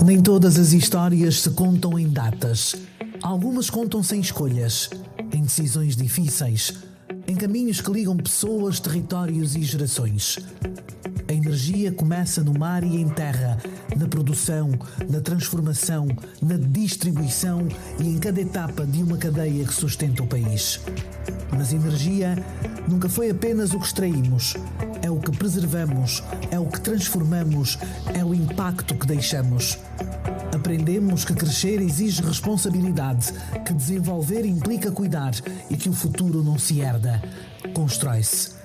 Nem todas as histórias se contam em datas. Algumas contam-se em escolhas, em decisões difíceis, em caminhos que ligam pessoas, territórios e gerações. A energia começa no mar e em terra, na produção, na transformação, na distribuição e em cada etapa de uma cadeia que sustenta o país. Mas energia nunca foi apenas o que extraímos, é o que preservamos, é o que transformamos, é o impacto que deixamos. Aprendemos que crescer exige responsabilidade, que desenvolver implica cuidar e que o futuro não se herda, constrói-se.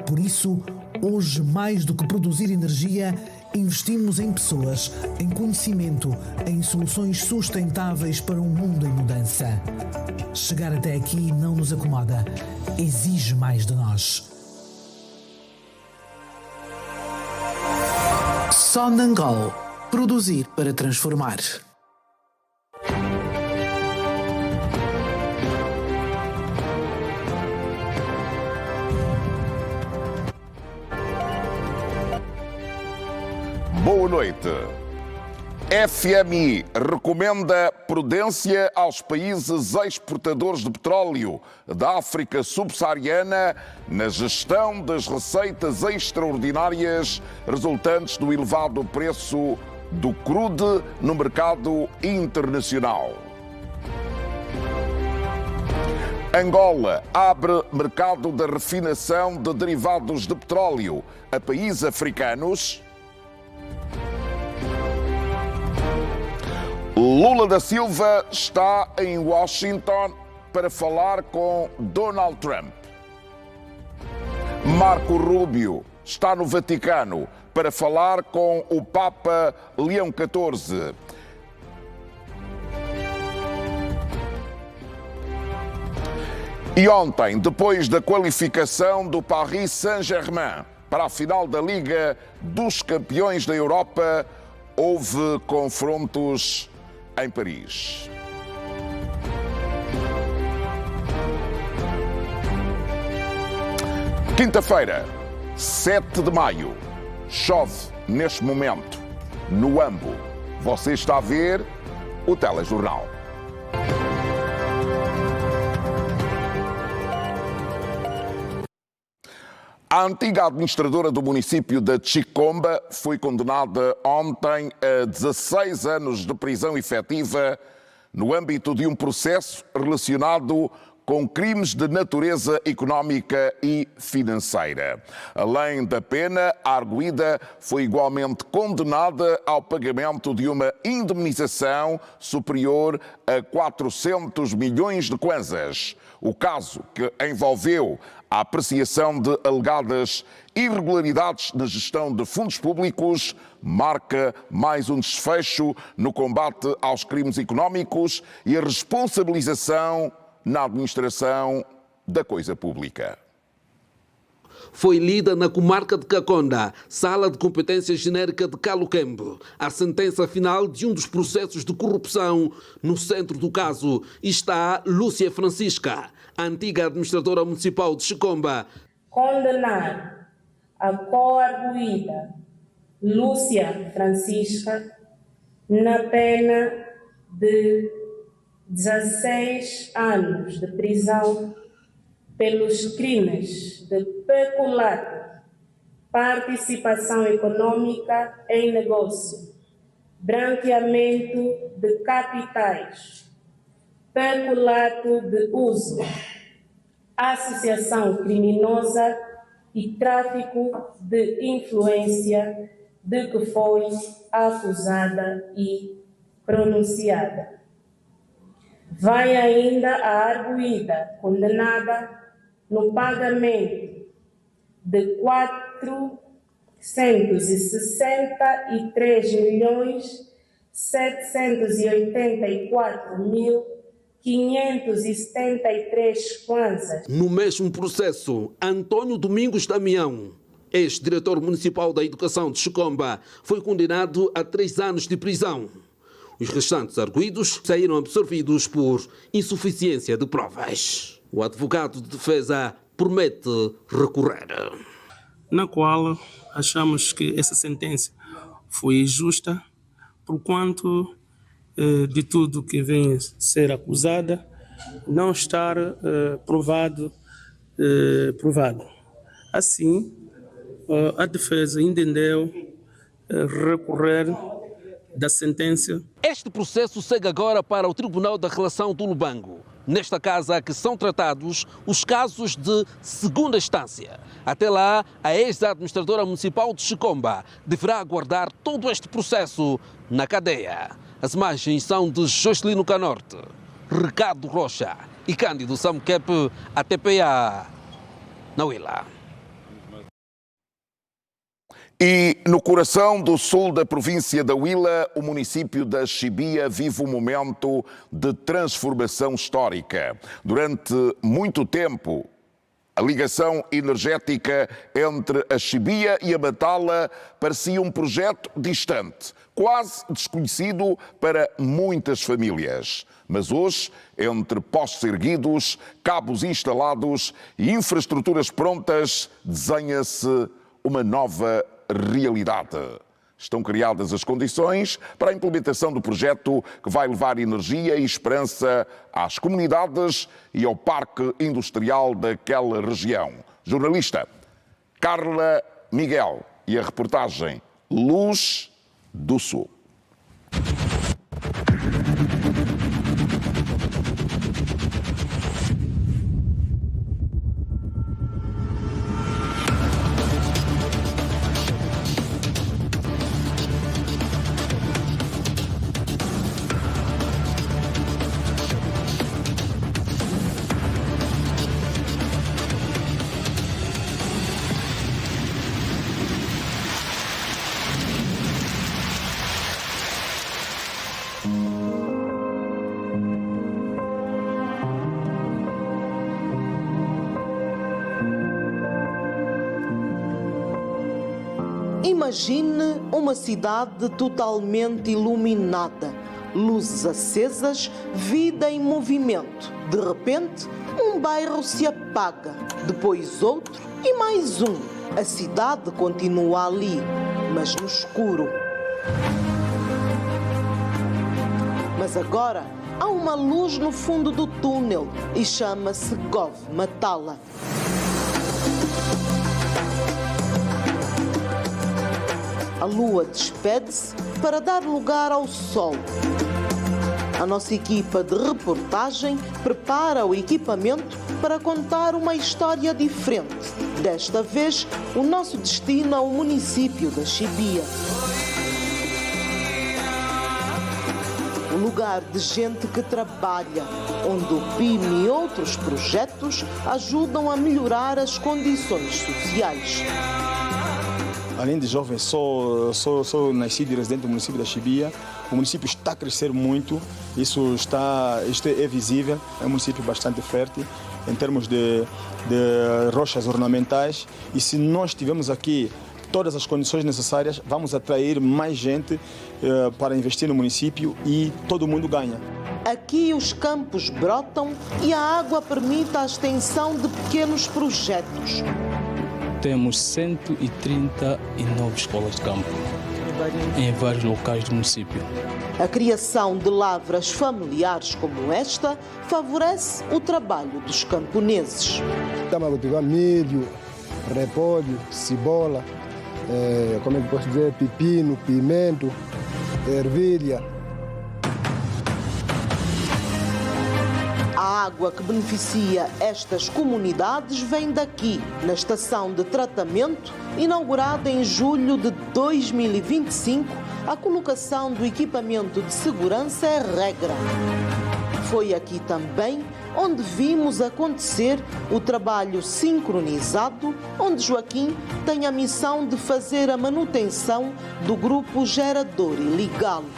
Por isso, hoje, mais do que produzir energia, investimos em pessoas, em conhecimento, em soluções sustentáveis para um mundo em mudança. Chegar até aqui não nos acomoda, exige mais de nós. Sonangol. Produzir para transformar. Boa noite. FMI recomenda prudência aos países exportadores de petróleo da África subsaariana na gestão das receitas extraordinárias resultantes do elevado preço do crude no mercado internacional. Angola abre mercado da refinação de derivados de petróleo a países africanos. Lula da Silva está em Washington para falar com Donald Trump. Marco Rubio está no Vaticano para falar com o Papa Leão XIV. E ontem, depois da qualificação do Paris Saint-Germain para a final da Liga dos Campeões da Europa, houve confrontos em Paris. Quinta-feira, 7 de maio, chove neste momento no Ambo. Você está a ver o telejornal. A antiga administradora do município de Chicomba foi condenada ontem a 16 anos de prisão efetiva no âmbito de um processo relacionado com crimes de natureza económica e financeira. Além da pena, a arguida foi igualmente condenada ao pagamento de uma indemnização superior a 400 milhões de kwanzas. O caso, que envolveu a apreciação de alegadas irregularidades na gestão de fundos públicos, marca mais um desfecho no combate aos crimes económicos e a responsabilização na administração da coisa pública. Foi lida na comarca de Caconda, Sala de Competência Genérica de Caluquembe, a sentença final de um dos processos de corrupção. No centro do caso está Lúcia Francisca, a antiga administradora municipal de Chicomba. Condenar a coarguida Lúcia Francisca na pena de 16 anos de prisão pelos crimes de peculato, participação econômica em negócio, branqueamento de capitais, peculato de uso, associação criminosa e tráfico de influência de que foi acusada e pronunciada. Vai ainda a arguida condenada no pagamento de 463.784.573 kwanzas. No mesmo processo, Antônio Domingos Damião, ex-diretor municipal da Educação de Chicomba, foi condenado a 3 anos de prisão. Os restantes arguidos saíram absolvidos por insuficiência de provas. O advogado de defesa promete recorrer. Na qual achamos que essa sentença foi justa, por quanto de tudo que vem ser acusada não estar provado. Assim, a defesa entendeu recorrer da sentença. Este processo segue agora para o Tribunal da Relação do Lubango. Nesta casa que são tratados os casos de segunda instância. Até lá, a ex-administradora municipal de Chicomba deverá aguardar todo este processo na cadeia. As imagens são de Jocelino Canorte, Ricardo Rocha e Cândido Samkepe, a TPA, na Huila. E no coração do sul da província da Huila, o município da Chibia vive um momento de transformação histórica. Durante muito tempo, a ligação energética entre a Chibia e a Matala parecia um projeto distante, quase desconhecido para muitas famílias. Mas hoje, entre postos erguidos, cabos instalados e infraestruturas prontas, desenha-se uma nova realidade. Estão criadas as condições para a implementação do projeto que vai levar energia e esperança às comunidades e ao parque industrial daquela região. Jornalista Carla Miguel e a reportagem Luz do Sul. Imagine uma cidade totalmente iluminada, luzes acesas, vida em movimento. De repente, um bairro se apaga, depois outro e mais um. A cidade continua ali, mas no escuro. Mas agora há uma luz no fundo do túnel e chama-se Gov Matala. A lua despede-se para dar lugar ao sol. A nossa equipa de reportagem prepara o equipamento para contar uma história diferente. Desta vez, o nosso destino é o município da Chibia. Um lugar de gente que trabalha, onde o PIM e outros projetos ajudam a melhorar as condições sociais. Além de jovem, sou nascido e residente do município da Chibia. O município está a crescer muito, isto é visível, é um município bastante fértil em termos de rochas ornamentais, e se nós tivermos aqui todas as condições necessárias, vamos atrair mais gente para investir no município e todo mundo ganha. Aqui os campos brotam e a água permite a extensão de pequenos projetos. Temos 139 escolas de campo em vários locais do município. A criação de lavras familiares como esta favorece o trabalho dos camponeses. Estamos a cultivar milho, repolho, cebola, como é que posso dizer, pepino, pimento, ervilha. A água que beneficia estas comunidades vem daqui, na estação de tratamento, inaugurada em julho de 2025, a colocação do equipamento de segurança é regra. Foi aqui também onde vimos acontecer o trabalho sincronizado, onde Joaquim tem a missão de fazer a manutenção do grupo gerador e ligá-lo.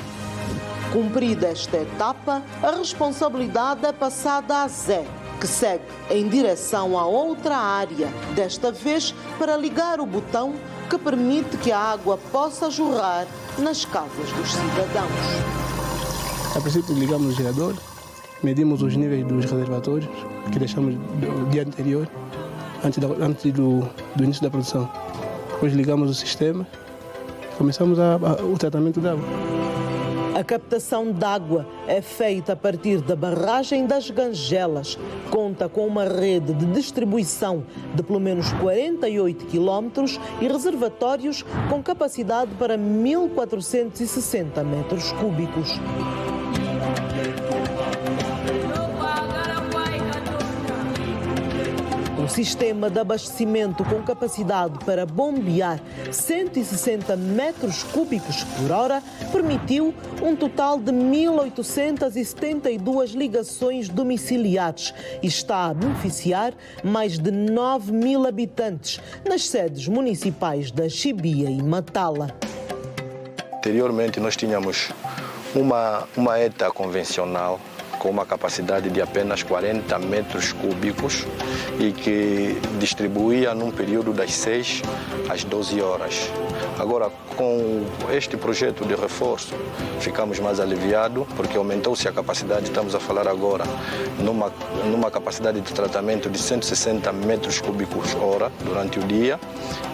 Cumprida esta etapa, a responsabilidade é passada a Zé, que segue em direção a outra área, desta vez para ligar o botão que permite que a água possa jorrar nas casas dos cidadãos. A princípio ligamos o gerador, medimos os níveis dos reservatórios que deixamos no dia anterior, antes do início da produção. Depois ligamos o sistema e começamos o tratamento da água. A captação de água é feita a partir da barragem das Gangelas. Conta com uma rede de distribuição de pelo menos 48 quilómetros e reservatórios com capacidade para 1.460 metros cúbicos. Um sistema de abastecimento com capacidade para bombear 160 metros cúbicos por hora permitiu um total de 1.872 ligações domiciliares e está a beneficiar mais de 9.000 habitantes nas sedes municipais da Chibia e Matala. Anteriormente nós tínhamos uma ETA convencional com uma capacidade de apenas 40 metros cúbicos e que distribuía num período das 6 às 12 horas. Agora, com este projeto de reforço, ficamos mais aliviados, porque aumentou-se a capacidade, estamos a falar agora, numa capacidade de tratamento de 160 metros cúbicos hora durante o dia.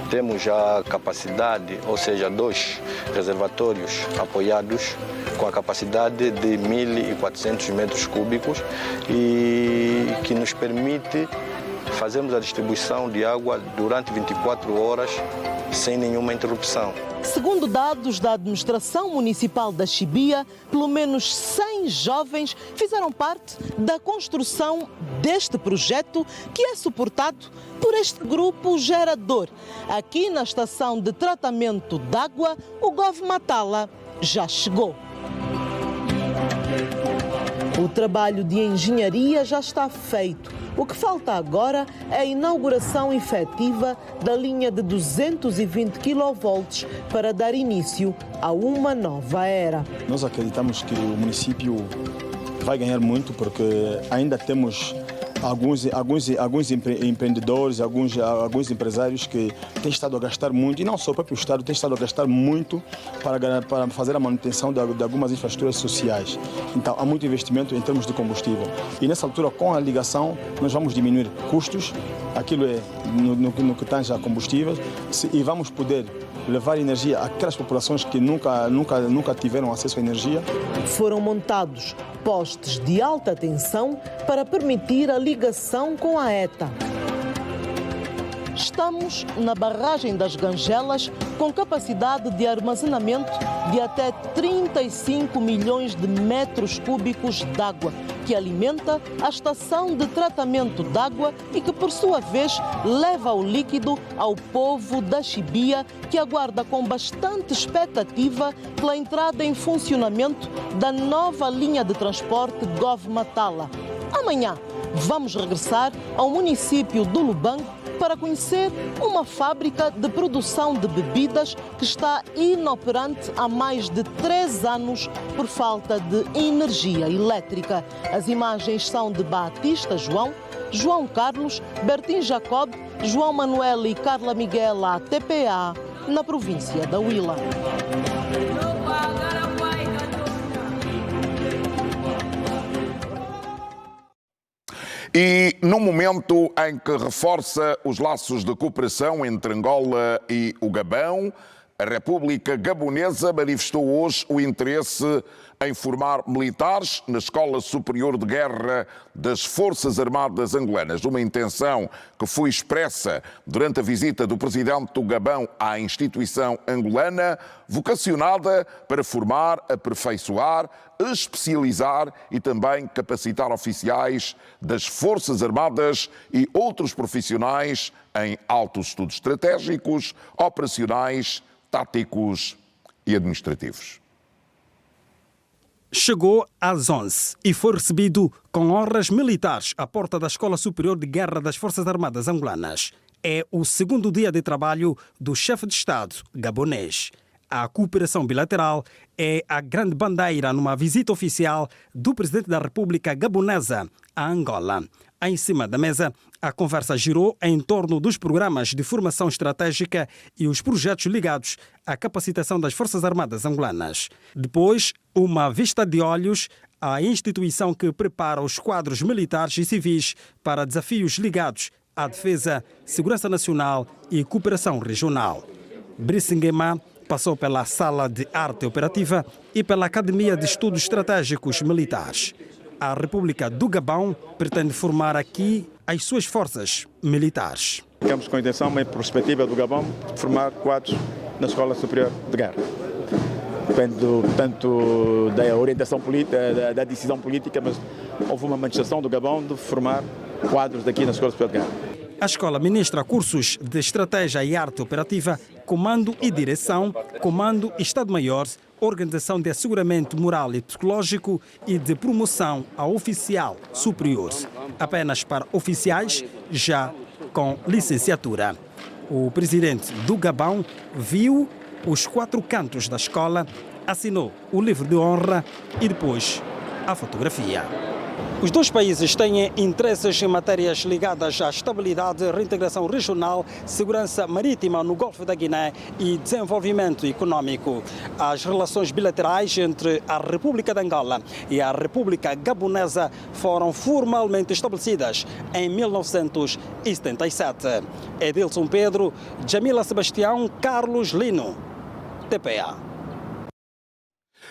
Temos já a capacidade, ou seja, 2 reservatórios apoiados com a capacidade de 1.400 metros cúbicos e que nos permite fazermos a distribuição de água durante 24 horas sem nenhuma interrupção. Segundo dados da Administração Municipal da Chibia, pelo menos 100 jovens fizeram parte da construção deste projeto que é suportado por este grupo gerador. Aqui na estação de tratamento de água, o Gov Matala já chegou. O trabalho de engenharia já está feito. O que falta agora é a inauguração efetiva da linha de 220 kV para dar início a uma nova era. Nós acreditamos que o município vai ganhar muito porque ainda temos alguns empreendedores, alguns empresários que têm estado a gastar muito, e não só o próprio Estado tem estado a gastar muito para fazer a manutenção de algumas infraestruturas sociais. Então, há muito investimento em termos de combustível. E nessa altura, com a ligação, nós vamos diminuir custos, aquilo é no que tange a combustíveis, e vamos poder levar energia àquelas populações que nunca tiveram acesso à energia. Foram montados postes de alta tensão para permitir a ligação com a ETA. Estamos na barragem das Gangelas com capacidade de armazenamento de até 35 milhões de metros cúbicos de água, que alimenta a estação de tratamento de água e que, por sua vez, leva o líquido ao povo da Chibia, que aguarda com bastante expectativa pela entrada em funcionamento da nova linha de transporte Gov Matala. Amanhã vamos regressar ao município do Lubango para conhecer uma fábrica de produção de bebidas que está inoperante há mais de 3 anos por falta de energia elétrica. As imagens são de Batista João, João Carlos, Bertim Jacob, João Manuel e Carla Miguela, TPA, na província da Huila. E num momento em que reforça os laços de cooperação entre Angola e o Gabão, a República Gabonesa manifestou hoje o interesse em formar militares na Escola Superior de Guerra das Forças Armadas Angolanas, uma intenção que foi expressa durante a visita do presidente do Gabão à instituição angolana, vocacionada para formar, aperfeiçoar, especializar e também capacitar oficiais das Forças Armadas e outros profissionais em altos estudos estratégicos, operacionais, táticos e administrativos. Chegou às 11 e foi recebido com honras militares à porta da Escola Superior de Guerra das Forças Armadas Angolanas. É o segundo dia de trabalho do chefe de Estado gabonês. A cooperação bilateral é a grande bandeira numa visita oficial do presidente da República Gabonesa a Angola. Em cima da mesa, a conversa girou em torno dos programas de formação estratégica e os projetos ligados à capacitação das Forças Armadas Angolanas. Depois, uma vista de olhos à instituição que prepara os quadros militares e civis para desafios ligados à defesa, segurança nacional e cooperação regional. Brice Nguema, passou pela Sala de Arte Operativa e pela Academia de Estudos Estratégicos Militares. A República do Gabão pretende formar aqui as suas forças militares. Ficamos com a intenção, uma perspectiva do Gabão, de formar quadros na Escola Superior de Guerra. Depende tanto da orientação política, da decisão política, mas houve uma manifestação do Gabão de formar quadros daqui na Escola Superior de Guerra. A escola ministra cursos de estratégia e arte operativa, comando e direção, comando e Estado-Maior, organização de asseguramento moral e psicológico e de promoção a oficial superior. Apenas para oficiais já com licenciatura. O presidente do Gabão viu os 4 cantos da escola, assinou o livro de honra e depois a fotografia. Os dois países têm interesses em matérias ligadas à estabilidade, reintegração regional, segurança marítima no Golfo da Guiné e desenvolvimento econômico. As relações bilaterais entre a República de Angola e a República Gabonesa foram formalmente estabelecidas em 1977. Edilson Pedro, Jamila Sebastião, Carlos Lino, TPA.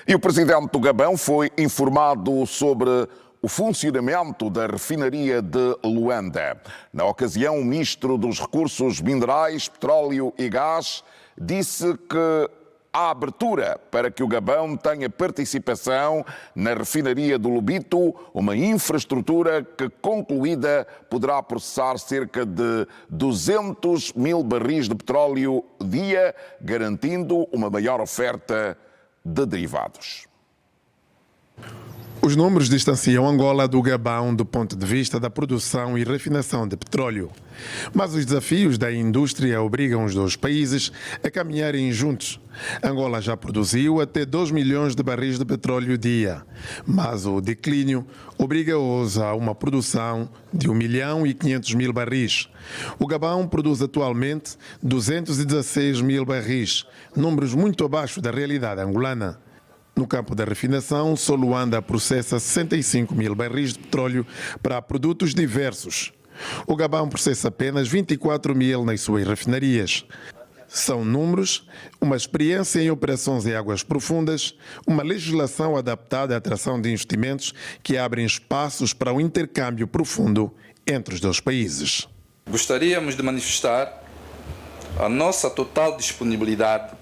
E o presidente do Gabão foi informado sobre o funcionamento da refinaria de Luanda. Na ocasião, o ministro dos Recursos Minerais, Petróleo e Gás disse que há abertura para que o Gabão tenha participação na refinaria do Lobito, uma infraestrutura que, concluída, poderá processar cerca de 200 mil barris de petróleo dia, garantindo uma maior oferta de derivados. Os números distanciam Angola do Gabão do ponto de vista da produção e refinação de petróleo. Mas os desafios da indústria obrigam os dois países a caminharem juntos. Angola já produziu até 2 milhões de barris de petróleo dia, mas o declínio obriga-os a uma produção de 1 milhão e 500 mil barris. O Gabão produz atualmente 216 mil barris, números muito abaixo da realidade angolana. No campo da refinação, só Luanda processa 65 mil barris de petróleo para produtos diversos. O Gabão processa apenas 24 mil nas suas refinarias. São números, uma experiência em operações em águas profundas, uma legislação adaptada à atração de investimentos que abrem espaços para o intercâmbio profundo entre os dois países. Gostaríamos de manifestar a nossa total disponibilidade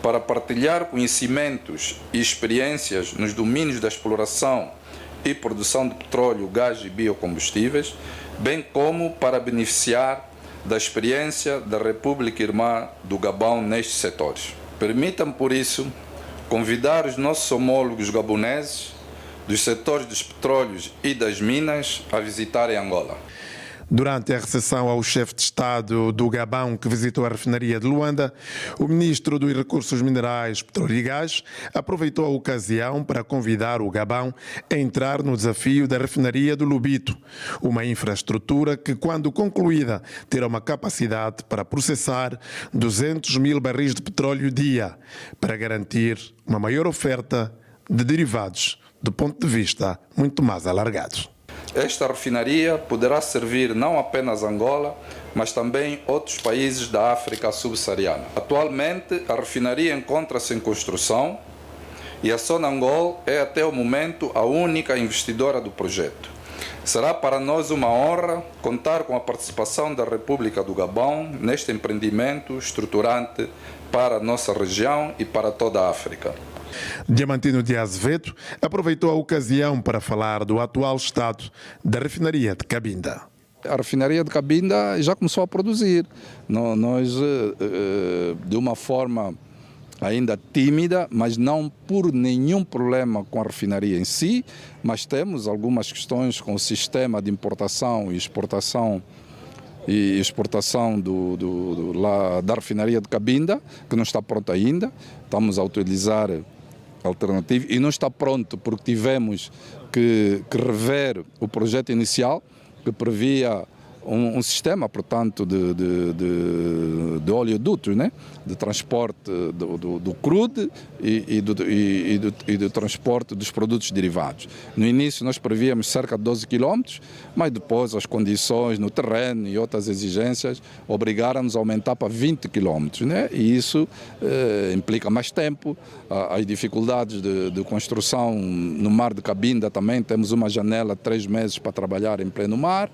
para partilhar conhecimentos e experiências nos domínios da exploração e produção de petróleo, gás e biocombustíveis, bem como para beneficiar da experiência da República Irmã do Gabão nestes setores. Permitam-me, por isso, convidar os nossos homólogos gaboneses dos setores dos petróleos e das minas a visitarem Angola. Durante a recepção ao chefe de Estado do Gabão, que visitou a refinaria de Luanda, o ministro dos Recursos Minerais, Petróleo e Gás aproveitou a ocasião para convidar o Gabão a entrar no desafio da refinaria do Lobito, uma infraestrutura que, quando concluída, terá uma capacidade para processar 200 mil barris de petróleo dia, para garantir uma maior oferta de derivados do ponto de vista muito mais alargado. Esta refinaria poderá servir não apenas Angola, mas também outros países da África subsaariana. Atualmente, a refinaria encontra-se em construção e a Sonangol é até o momento a única investidora do projeto. Será para nós uma honra contar com a participação da República do Gabão neste empreendimento estruturante para a nossa região e para toda a África. Diamantino de Azevedo aproveitou a ocasião para falar do atual estado da refinaria de Cabinda. A refinaria de Cabinda já começou a produzir. Nós, de uma forma ainda tímida, mas não por nenhum problema com a refinaria em si, mas temos algumas questões com o sistema de importação e exportação da refinaria de Cabinda, que não está pronto ainda. Estamos a utilizar alternativa e não está pronto porque tivemos que rever o projeto inicial que previa um sistema, portanto, de oleodutos, né? De transporte do crudo e do transporte dos produtos derivados. No início nós prevíamos cerca de 12 quilómetros, mas depois as condições no terreno e outras exigências obrigaram-nos a aumentar para 20 quilómetros, né? E isso implica mais tempo, as dificuldades de construção no mar de Cabinda também, temos uma janela de 3 meses para trabalhar em pleno mar.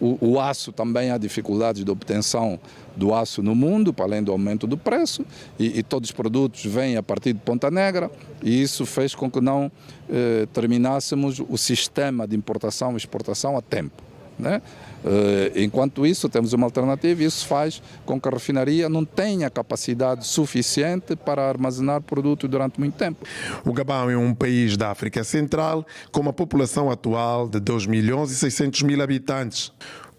O aço também há dificuldades de obtenção do aço no mundo, para além do aumento do preço, e todos os produtos vêm a partir de Ponta Negra, e isso fez com que não terminássemos o sistema de importação e exportação a tempo, né? Enquanto isso, temos uma alternativa e isso faz com que a refinaria não tenha capacidade suficiente para armazenar produto durante muito tempo. O Gabão é um país da África Central com uma população atual de 2.600.000 habitantes.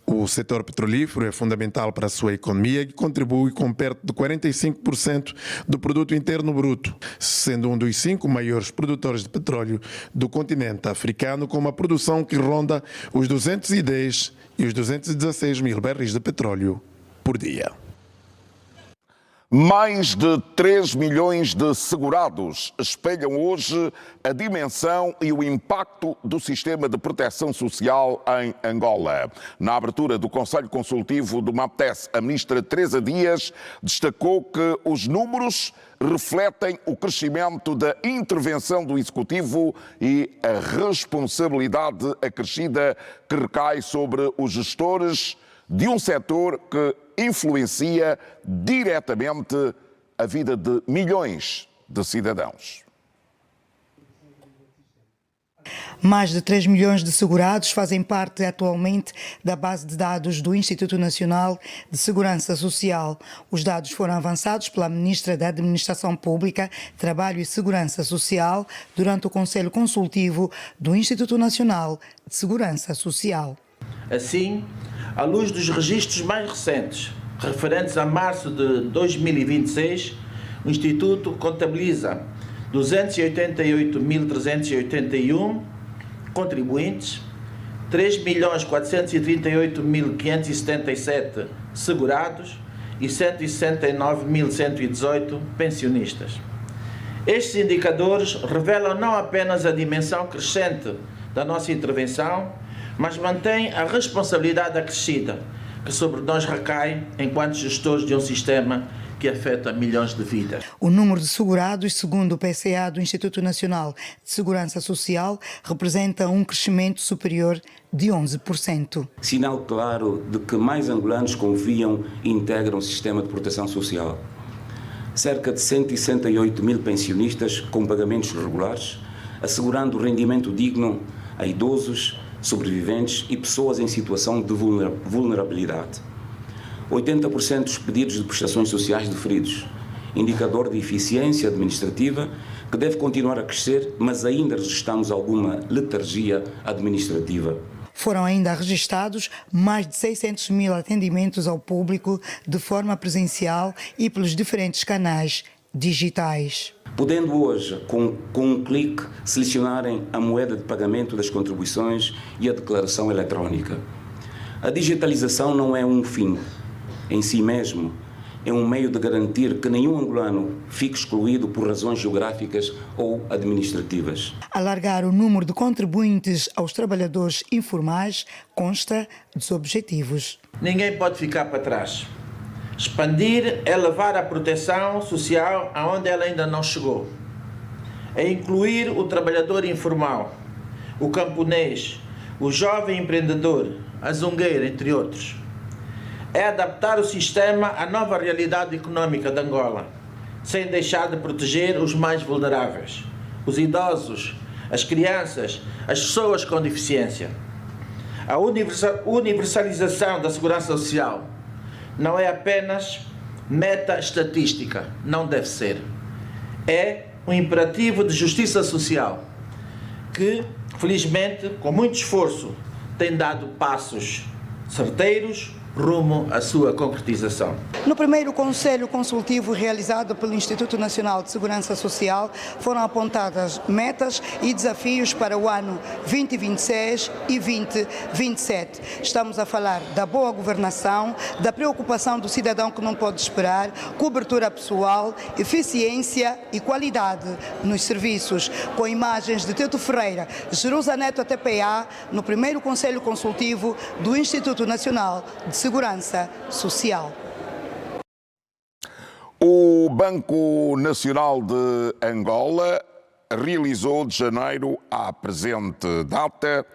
O setor petrolífero é fundamental para a sua economia e contribui com perto de 45% do produto interno bruto, sendo um dos 5 maiores produtores de petróleo do continente africano, com uma produção que ronda os 210 e os 216 mil barris de petróleo por dia. Mais de 3 milhões de segurados espelham hoje a dimensão e o impacto do sistema de proteção social em Angola. Na abertura do Conselho Consultivo do MAPTES, a ministra Teresa Dias destacou que os números refletem o crescimento da intervenção do Executivo e a responsabilidade acrescida que recai sobre os gestores de um setor que influencia diretamente a vida de milhões de cidadãos. Mais de 3 milhões de segurados fazem parte atualmente da base de dados do Instituto Nacional de Segurança Social. Os dados foram avançados pela Ministra da Administração Pública, Trabalho e Segurança Social durante o Conselho Consultivo do Instituto Nacional de Segurança Social. Assim, à luz dos registros mais recentes, referentes a março de 2026, o Instituto contabiliza 288.381 contribuintes, 3.438.577 segurados e 169.118 pensionistas. Estes indicadores revelam não apenas a dimensão crescente da nossa intervenção, mas mantém a responsabilidade acrescida que sobre nós recai enquanto gestores de um sistema que afeta milhões de vidas. O número de segurados, segundo o PCA do Instituto Nacional de Segurança Social, representa um crescimento superior de 11%. Sinal claro de que mais angolanos confiam e integram o sistema de proteção social. Cerca de 168 mil pensionistas com pagamentos regulares, assegurando rendimento digno a idosos, sobreviventes e pessoas em situação de vulnerabilidade. 80% dos pedidos de prestações sociais deferidos, indicador de eficiência administrativa que deve continuar a crescer, mas ainda registramos alguma letargia administrativa. Foram ainda registados mais de 600 mil atendimentos ao público de forma presencial e pelos diferentes canais digitais. Podendo hoje, com um clique, selecionarem a moeda de pagamento das contribuições e a declaração eletrónica. A digitalização não é um fim em si mesmo, é um meio de garantir que nenhum angolano fique excluído por razões geográficas ou administrativas. Alargar o número de contribuintes aos trabalhadores informais consta dos objetivos. Ninguém pode ficar para trás. Expandir é levar a proteção social aonde ela ainda não chegou. É incluir o trabalhador informal, o camponês, o jovem empreendedor, a zungueira, entre outros. É adaptar o sistema à nova realidade econômica de Angola, sem deixar de proteger os mais vulneráveis, os idosos, as crianças, as pessoas com deficiência. A universalização da segurança social não é apenas meta estatística, não deve ser. É um imperativo de justiça social que, felizmente, com muito esforço, tem dado passos certeiros rumo à sua concretização. No primeiro Conselho Consultivo realizado pelo Instituto Nacional de Segurança Social, foram apontadas metas e desafios para o ano 2026 e 2027. Estamos a falar da boa governação, da preocupação do cidadão que não pode esperar, cobertura pessoal, eficiência e qualidade nos serviços. Com imagens de Teto Ferreira, Jerusa Neto TPA, no primeiro Conselho Consultivo do Instituto Nacional de Segurança Social. O Banco Nacional de Angola realizou de janeiro à presente data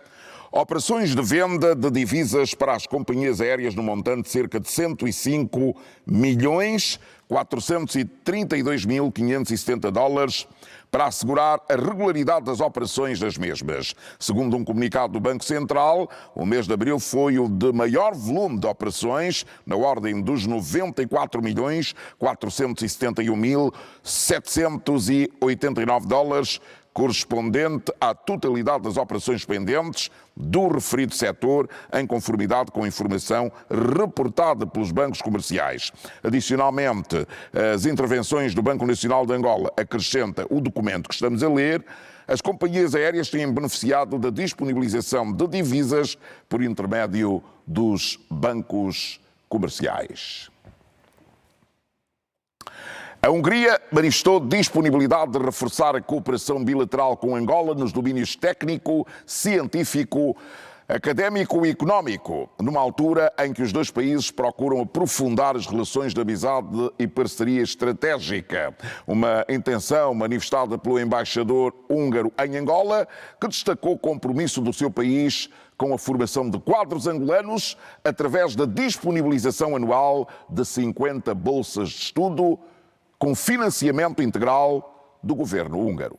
operações de venda de divisas para as companhias aéreas no montante de cerca de 105.432.570 dólares para assegurar a regularidade das operações das mesmas. Segundo um comunicado do Banco Central, o mês de abril foi o de maior volume de operações, na ordem dos 94.471.789 dólares, correspondente à totalidade das operações pendentes do referido setor, em conformidade com a informação reportada pelos bancos comerciais. Adicionalmente, as intervenções do Banco Nacional de Angola acrescenta o documento que estamos a ler. As companhias aéreas têm beneficiado da disponibilização de divisas por intermédio dos bancos comerciais. A Hungria manifestou disponibilidade de reforçar a cooperação bilateral com Angola nos domínios técnico, científico, académico e económico, numa altura em que os dois países procuram aprofundar as relações de amizade e parceria estratégica. Uma intenção manifestada pelo embaixador húngaro em Angola, que destacou o compromisso do seu país com a formação de quadros angolanos através da disponibilização anual de 50 bolsas de estudo com financiamento integral do governo húngaro.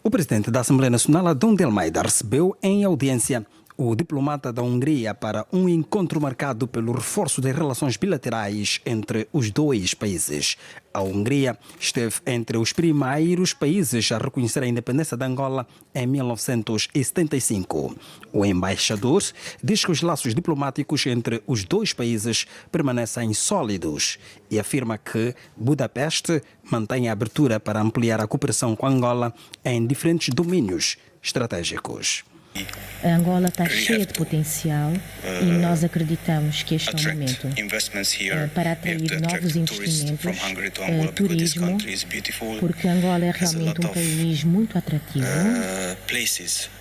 O presidente da Assembleia Nacional, Adão de Almeida, recebeu em audiência o diplomata da Hungria para um encontro marcado pelo reforço das relações bilaterais entre os dois países. A Hungria esteve entre os primeiros países a reconhecer a independência de Angola em 1975. O embaixador diz que os laços diplomáticos entre os dois países permanecem sólidos e afirma que Budapeste mantém a abertura para ampliar a cooperação com Angola em diferentes domínios estratégicos. A Angola está cheia de potencial e nós acreditamos que este é o momento para atrair novos investimentos, turismo, porque Angola é realmente um país muito atrativo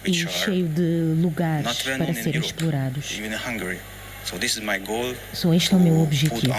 e cheio de lugares para serem explorados. Este é o meu objetivo,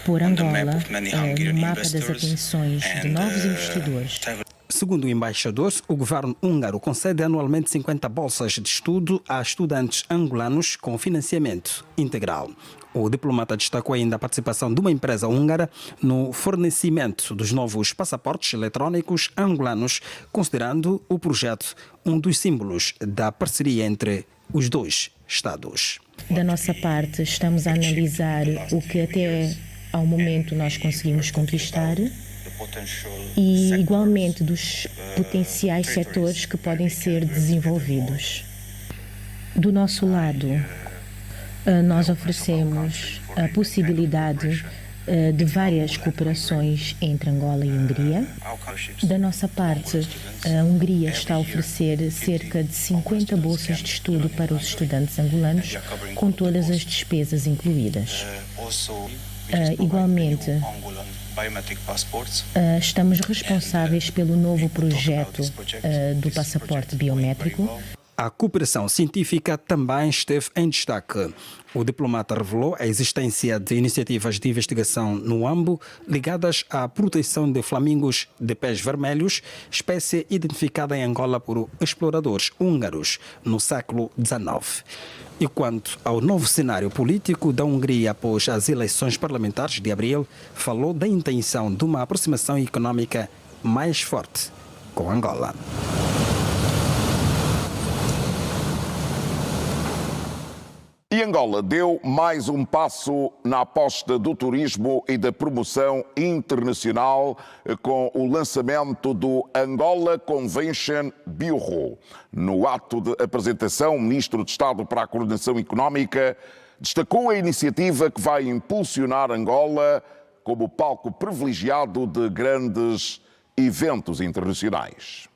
pôr Angola no mapa das atenções de novos investidores. Segundo o embaixador, o governo húngaro concede anualmente 50 bolsas de estudo a estudantes angolanos com financiamento integral. O diplomata destacou ainda a participação de uma empresa húngara no fornecimento dos novos passaportes eletrónicos angolanos, considerando o projeto um dos símbolos da parceria entre os dois Estados. Da nossa parte, estamos a analisar o que até ao momento nós conseguimos conquistar e, igualmente, dos potenciais setores que podem ser desenvolvidos. Do nosso lado, nós oferecemos a possibilidade de várias cooperações entre Angola e Hungria. Da nossa parte, a Hungria está a oferecer cerca de 50 bolsas de estudo para os estudantes angolanos, com todas as despesas incluídas. Igualmente, estamos responsáveis pelo novo projeto do passaporte biométrico. A cooperação científica também esteve em destaque. O diplomata revelou a existência de iniciativas de investigação no Ambo ligadas à proteção de flamingos de pés vermelhos, espécie identificada em Angola por exploradores húngaros no século XIX. E quanto ao novo cenário político da Hungria após as eleições parlamentares de abril, falou da intenção de uma aproximação econômica mais forte com Angola. E Angola deu mais um passo na aposta do turismo e da promoção internacional com o lançamento do Angola Convention Bureau. No ato de apresentação, o Ministro de Estado para a Coordenação Económica destacou a iniciativa que vai impulsionar Angola como palco privilegiado de grandes eventos internacionais.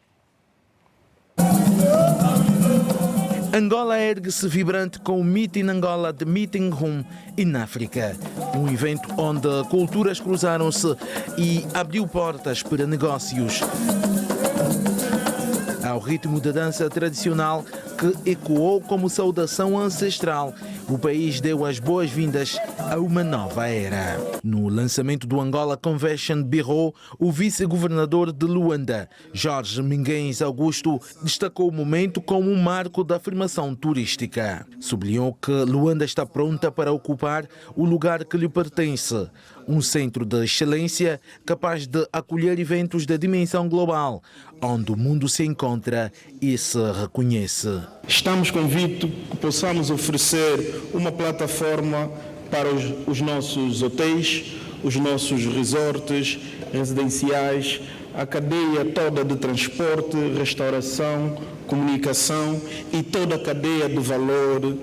Angola ergue-se vibrante com o Meeting Angola The Meeting Room in África, um evento onde culturas cruzaram-se e abriu portas para negócios. Ao ritmo da dança tradicional que ecoou como saudação ancestral, o país deu as boas-vindas a uma nova era. No lançamento do Angola Convention Bureau, o vice-governador de Luanda, Jorge Minguens Augusto, destacou o momento como um marco da afirmação turística. Sublinhou que Luanda está pronta para ocupar o lugar que lhe pertence, um centro de excelência capaz de acolher eventos de dimensão global, onde o mundo se encontra e se reconhece. Estamos convictos que possamos oferecer uma plataforma para os nossos hotéis, os nossos resorts residenciais, a cadeia toda de transporte, restauração, comunicação e toda a cadeia de valor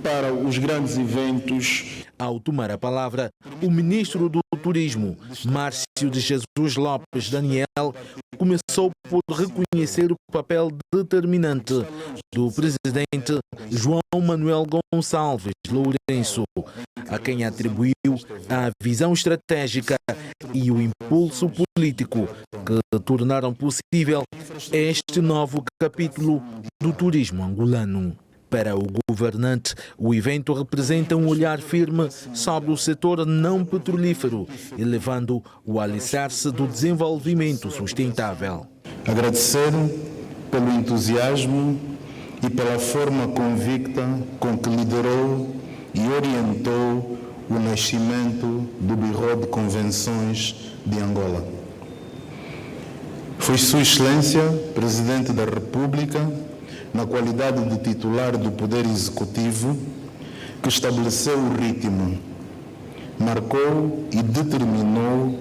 para os grandes eventos. Ao tomar a palavra, o ministro do Turismo, Márcio de Jesus Lopes Daniel, começou por reconhecer o papel determinante do presidente João Manuel Gonçalves Lourenço, a quem atribuiu a visão estratégica e o impulso político que tornaram possível este novo capítulo do turismo angolano. Para o governante, o evento representa um olhar firme sobre o setor não petrolífero, elevando o alicerce do desenvolvimento sustentável. Agradecer pelo entusiasmo e pela forma convicta com que liderou e orientou o nascimento do Bureau de Convenções de Angola. Foi Sua Excelência, Presidente da República, na qualidade de titular do Poder Executivo, que estabeleceu o ritmo, marcou e determinou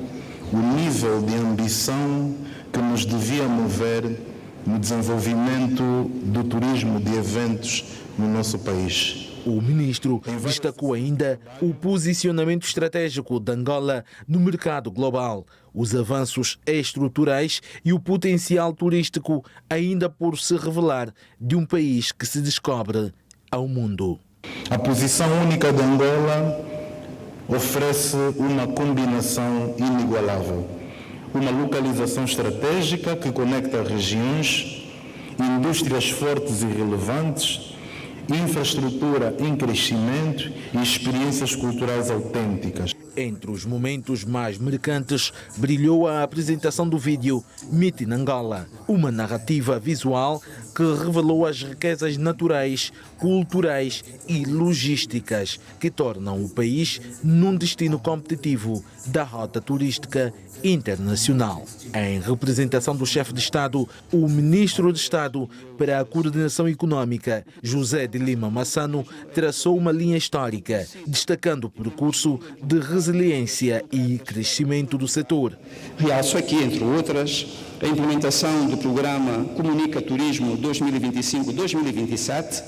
o nível de ambição que nos devia mover no desenvolvimento do turismo de eventos no nosso país. O ministro destacou ainda o posicionamento estratégico de Angola no mercado global, os avanços estruturais e o potencial turístico ainda por se revelar de um país que se descobre ao mundo. A posição única de Angola oferece uma combinação inigualável. Uma localização estratégica que conecta regiões, indústrias fortes e relevantes, infraestrutura em crescimento e experiências culturais autênticas. Entre os momentos mais marcantes, brilhou a apresentação do vídeo Meeting Angola, uma narrativa visual que revelou as riquezas naturais, culturais e logísticas que tornam o país num destino competitivo da rota turística internacional. Em representação do chefe de Estado, o ministro de Estado para a Coordenação Econômica, José de Lima Massano, traçou uma linha histórica, destacando o percurso de resiliência e crescimento do setor. Realço aqui, entre outras, a implementação do programa Comunica Turismo 2025-2027,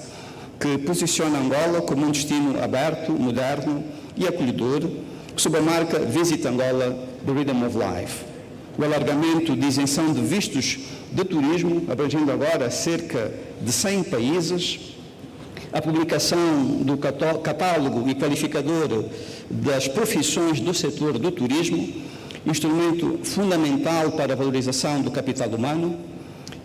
que posiciona Angola como um destino aberto, moderno e acolhedor, sob a marca Visit Angola, The Rhythm of Life. O alargamento de isenção de vistos de turismo, abrangendo agora cerca de 100 países, a publicação do catálogo e qualificador das profissões do setor do turismo, instrumento fundamental para a valorização do capital humano,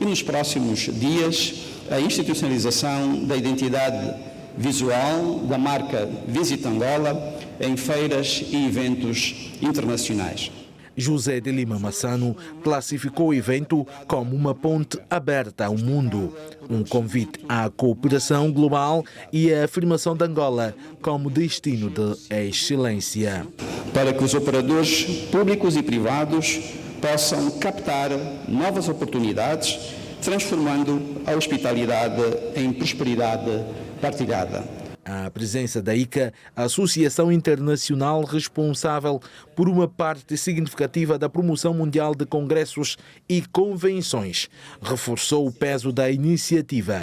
e nos próximos dias a institucionalização da identidade visual da marca Visit Angola em feiras e eventos internacionais. José de Lima Massano classificou o evento como uma ponte aberta ao mundo, um convite à cooperação global e à afirmação de Angola como destino de excelência. Para que os operadores públicos e privados possam captar novas oportunidades, transformando a hospitalidade em prosperidade partilhada. A presença da ICA, a Associação Internacional responsável por uma parte significativa da promoção mundial de congressos e convenções, reforçou o peso da iniciativa.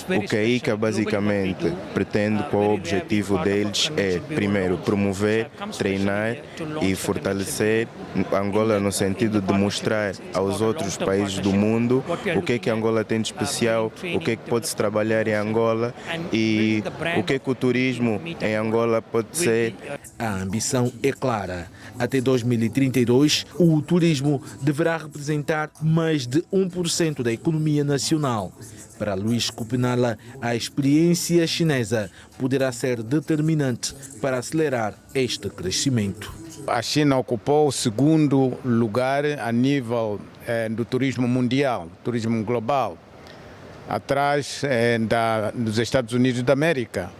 O que a ICA basicamente pretende, com o objetivo deles é, primeiro, promover, treinar e fortalecer Angola no sentido de mostrar aos outros países do mundo o que Angola tem de especial, o que pode-se trabalhar em Angola e o que o turismo em Angola pode ser. A ambição é clara. Até 2032, o turismo deverá representar mais de 1% da economia nacional. Para Luís Kupinala, a experiência chinesa poderá ser determinante para acelerar este crescimento. A China ocupou o segundo lugar a nível do turismo mundial, turismo global, atrás dos Estados Unidos da América.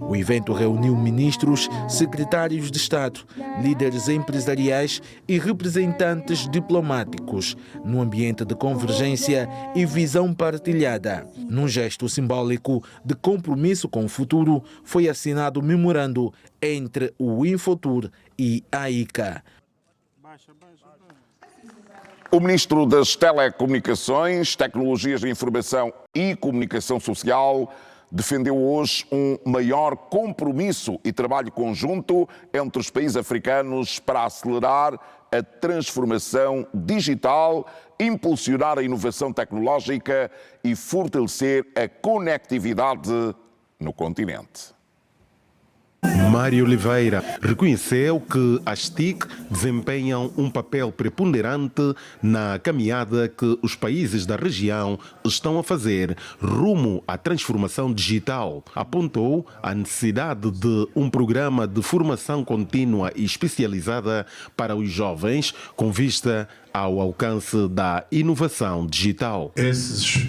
O evento reuniu ministros, secretários de Estado, líderes empresariais e representantes diplomáticos, num ambiente de convergência e visão partilhada. Num gesto simbólico de compromisso com o futuro, foi assinado o memorando entre o Infotur e a ICA. O ministro das Telecomunicações, Tecnologias de Informação e Comunicação Social defendeu hoje um maior compromisso e trabalho conjunto entre os países africanos para acelerar a transformação digital, impulsionar a inovação tecnológica e fortalecer a conectividade no continente. Mário Oliveira reconheceu que as TIC desempenham um papel preponderante na caminhada que os países da região estão a fazer rumo à transformação digital. Apontou a necessidade de um programa de formação contínua e especializada para os jovens com vista ao alcance da inovação digital. Esses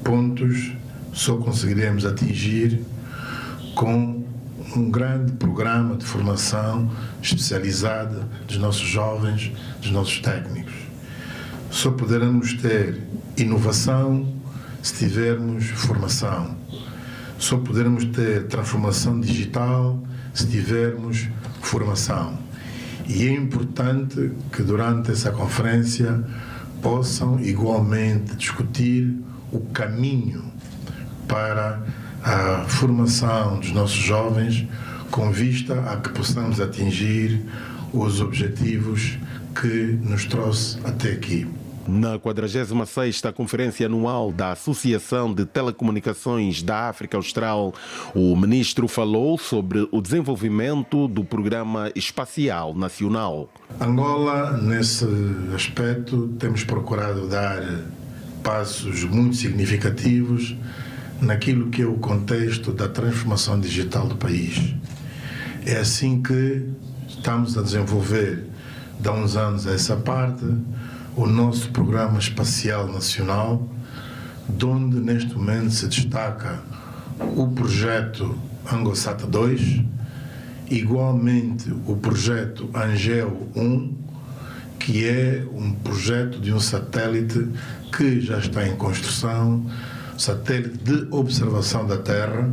pontos só conseguiremos atingir com um grande programa de formação especializada dos nossos jovens, dos nossos técnicos. Só poderemos ter inovação se tivermos formação. Só poderemos ter transformação digital se tivermos formação. E é importante que durante essa conferência possam igualmente discutir o caminho para a formação dos nossos jovens com vista a que possamos atingir os objetivos que nos trouxe até aqui. Na 46ª Conferência Anual da Associação de Telecomunicações da África Austral, o ministro falou sobre o desenvolvimento do Programa Espacial Nacional. Angola, nesse aspecto, temos procurado dar passos muito significativos naquilo que é o contexto da transformação digital do país. É assim que estamos a desenvolver, de há uns anos a essa parte, o nosso Programa Espacial Nacional, onde neste momento se destaca o projeto ANGOSAT 2, igualmente o projeto ANGEL 1, que é um projeto de um satélite que já está em construção, satélite de observação da Terra,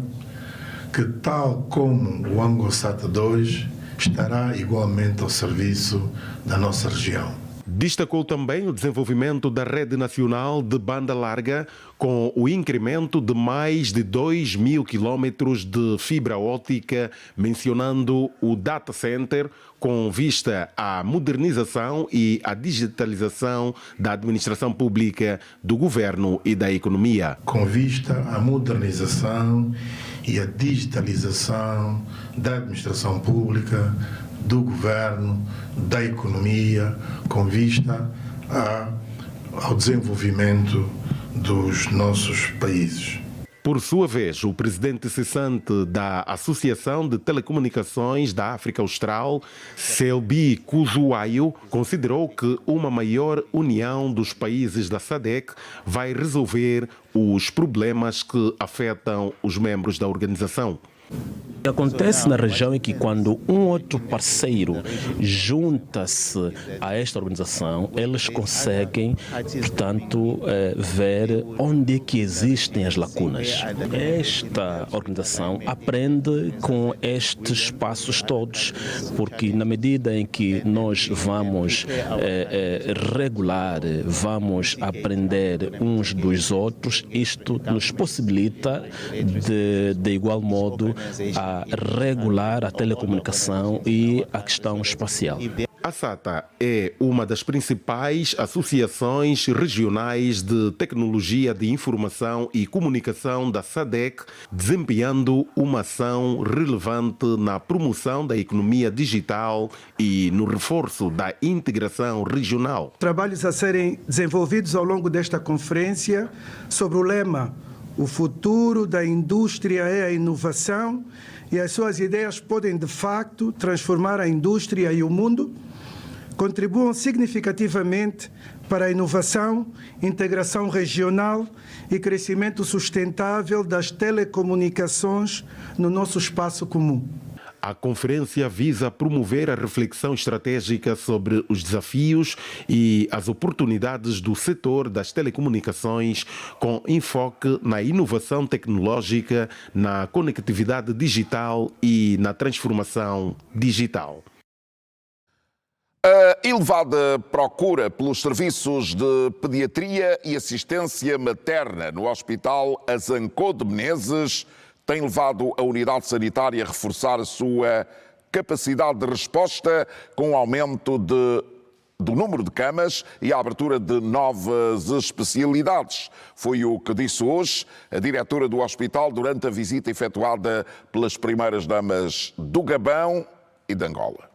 que tal como o ANGOSAT 2 estará igualmente ao serviço da nossa região. Destacou também o desenvolvimento da rede nacional de banda larga, com o incremento de mais de 2.000 quilómetros de fibra óptica, mencionando o data center com vista à modernização e à digitalização da administração pública, do governo e da economia. Com vista à modernização e à digitalização da administração pública, do governo, da economia, com vista ao desenvolvimento dos nossos países. Por sua vez, o presidente cessante da Associação de Telecomunicações da África Austral, Selby Kuzuayo, considerou que uma maior união dos países da SADC vai resolver os problemas que afetam os membros da organização. O que acontece na região é que quando um outro parceiro junta-se a esta organização, eles conseguem, portanto, ver onde é que existem as lacunas. Esta organização aprende com estes passos todos, porque na medida em que nós vamos regular, vamos aprender uns dos outros, isto nos possibilita de igual modo a regular a telecomunicação e a questão espacial. A SATA é uma das principais associações regionais de tecnologia de informação e comunicação da SADC, desempenhando uma ação relevante na promoção da economia digital e no reforço da integração regional. Trabalhos a serem desenvolvidos ao longo desta conferência sobre o lema "O futuro da indústria é a inovação", e as suas ideias podem, de facto, transformar a indústria e o mundo, contribuam significativamente para a inovação, integração regional e crescimento sustentável das telecomunicações no nosso espaço comum. A conferência visa promover a reflexão estratégica sobre os desafios e as oportunidades do setor das telecomunicações, com enfoque na inovação tecnológica, na conectividade digital e na transformação digital. A elevada procura pelos serviços de pediatria e assistência materna no Hospital Azancó de Menezes tem levado a unidade sanitária a reforçar a sua capacidade de resposta com o aumento do número de camas e a abertura de novas especialidades. Foi o que disse hoje a diretora do hospital durante a visita efetuada pelas primeiras damas do Gabão e de Angola.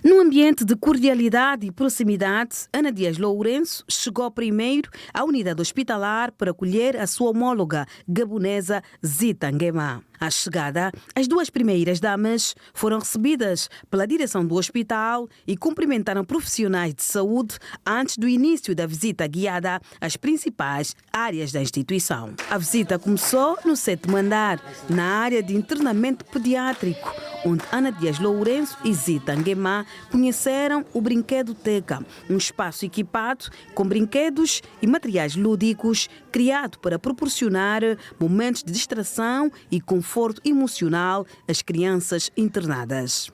Num ambiente de cordialidade e proximidade, Ana Dias Lourenço chegou primeiro à unidade hospitalar para acolher a sua homóloga gabonesa Zita Nguema. À chegada, as duas primeiras damas foram recebidas pela direção do hospital e cumprimentaram profissionais de saúde antes do início da visita guiada às principais áreas da instituição. A visita começou no 7º andar, na área de internamento pediátrico, onde Ana Dias Lourenço e Zita Nguema conheceram o Brinquedoteca, um espaço equipado com brinquedos e materiais lúdicos criado para proporcionar momentos de distração e conforto emocional às crianças internadas.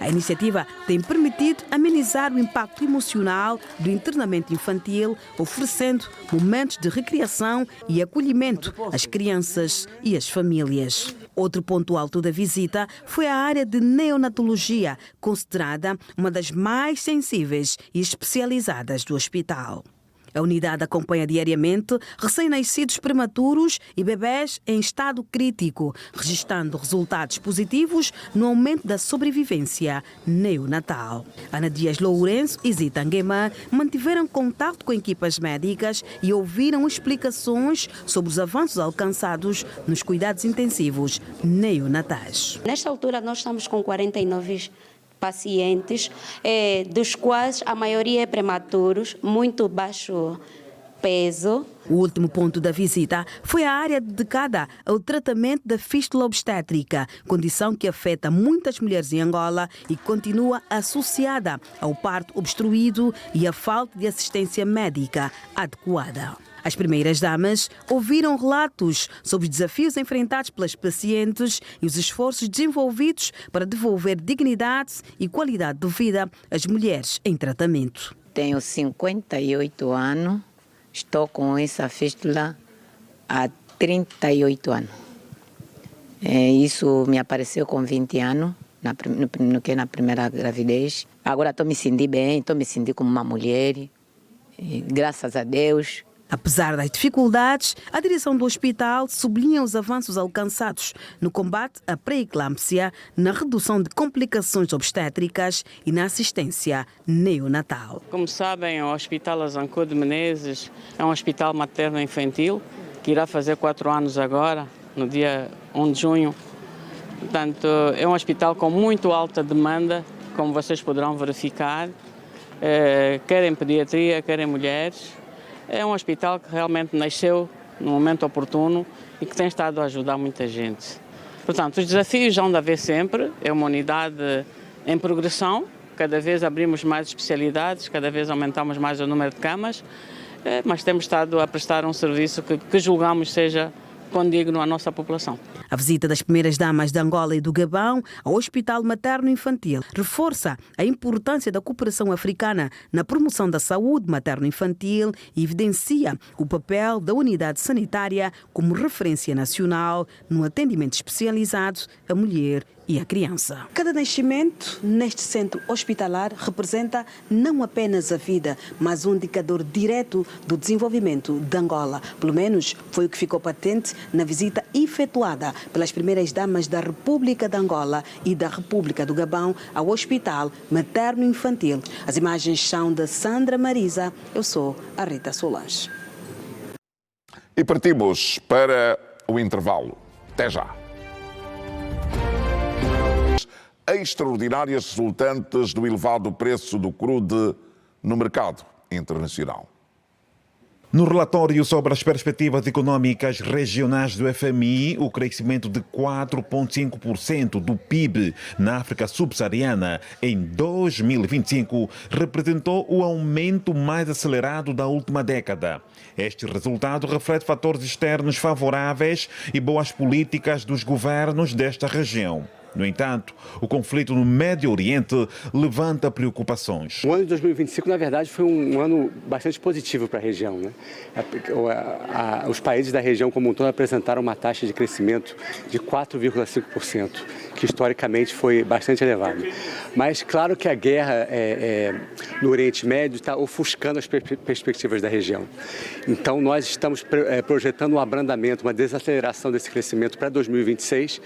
A iniciativa tem permitido amenizar o impacto emocional do internamento infantil, oferecendo momentos de recreação e acolhimento às crianças e às famílias. Outro ponto alto da visita foi a área de neonatologia, considerada uma das mais sensíveis e especializadas do hospital. A unidade acompanha diariamente recém-nascidos prematuros e bebés em estado crítico, registrando resultados positivos no aumento da sobrevivência neonatal. Ana Dias Lourenço e Zita Nguema mantiveram contato com equipas médicas e ouviram explicações sobre os avanços alcançados nos cuidados intensivos neonatais. Nesta altura nós estamos com 49 pacientes, dos quais a maioria é prematuros, muito baixo peso. O último ponto da visita foi a área dedicada ao tratamento da fístula obstétrica, condição que afeta muitas mulheres em Angola e continua associada ao parto obstruído e à falta de assistência médica adequada. As primeiras damas ouviram relatos sobre os desafios enfrentados pelas pacientes e os esforços desenvolvidos para devolver dignidade e qualidade de vida às mulheres em tratamento. Tenho 58 anos, estou com essa fístula há 38 anos. Isso me apareceu com 20 anos, na primeira gravidez. Agora estou me sentindo bem, estou me sentindo como uma mulher, graças a Deus. Apesar das dificuldades, a direção do hospital sublinha os avanços alcançados no combate à pré-eclâmpsia, na redução de complicações obstétricas e na assistência neonatal. Como sabem, o Hospital Azancó de Menezes é um hospital materno-infantil que irá fazer 4 anos agora, no dia 1 de junho. Portanto, é um hospital com muito alta demanda, como vocês poderão verificar, quer em pediatria, quer em mulheres. É um hospital que realmente nasceu no momento oportuno e que tem estado a ajudar muita gente. Portanto, os desafios hão de haver sempre, é uma unidade em progressão, cada vez abrimos mais especialidades, cada vez aumentamos mais o número de camas, mas temos estado a prestar um serviço que julgamos seja condigno à nossa população. A visita das primeiras damas de Angola e do Gabão ao Hospital Materno-Infantil reforça a importância da cooperação africana na promoção da saúde materno-infantil e evidencia o papel da unidade sanitária como referência nacional no atendimento especializado à mulher e à criança. Cada nascimento neste centro hospitalar representa não apenas a vida, mas um indicador direto do desenvolvimento de Angola. Pelo menos foi o que ficou patente na visita efetuada pelas primeiras damas da República de Angola e da República do Gabão ao Hospital Materno-Infantil. As imagens são de Sandra Marisa. Eu sou a Rita Solange. E partimos para o intervalo. Até já. Extraordinárias resultantes do elevado preço do crude no mercado internacional. No relatório sobre as perspectivas econômicas regionais do FMI, o crescimento de 4,5% do PIB na África subsaariana em 2025 representou o aumento mais acelerado da última década. Este resultado reflete fatores externos favoráveis e boas políticas dos governos desta região. No entanto, o conflito no Médio Oriente levanta preocupações. O ano de 2025, na verdade, foi um ano bastante positivo para a região, né? Os países da região como um todo apresentaram uma taxa de crescimento de 4,5%, que historicamente foi bastante elevado. Mas claro que a guerra no Oriente Médio está ofuscando as perspectivas da região. Então nós estamos projetando um abrandamento, uma desaceleração desse crescimento para 2026,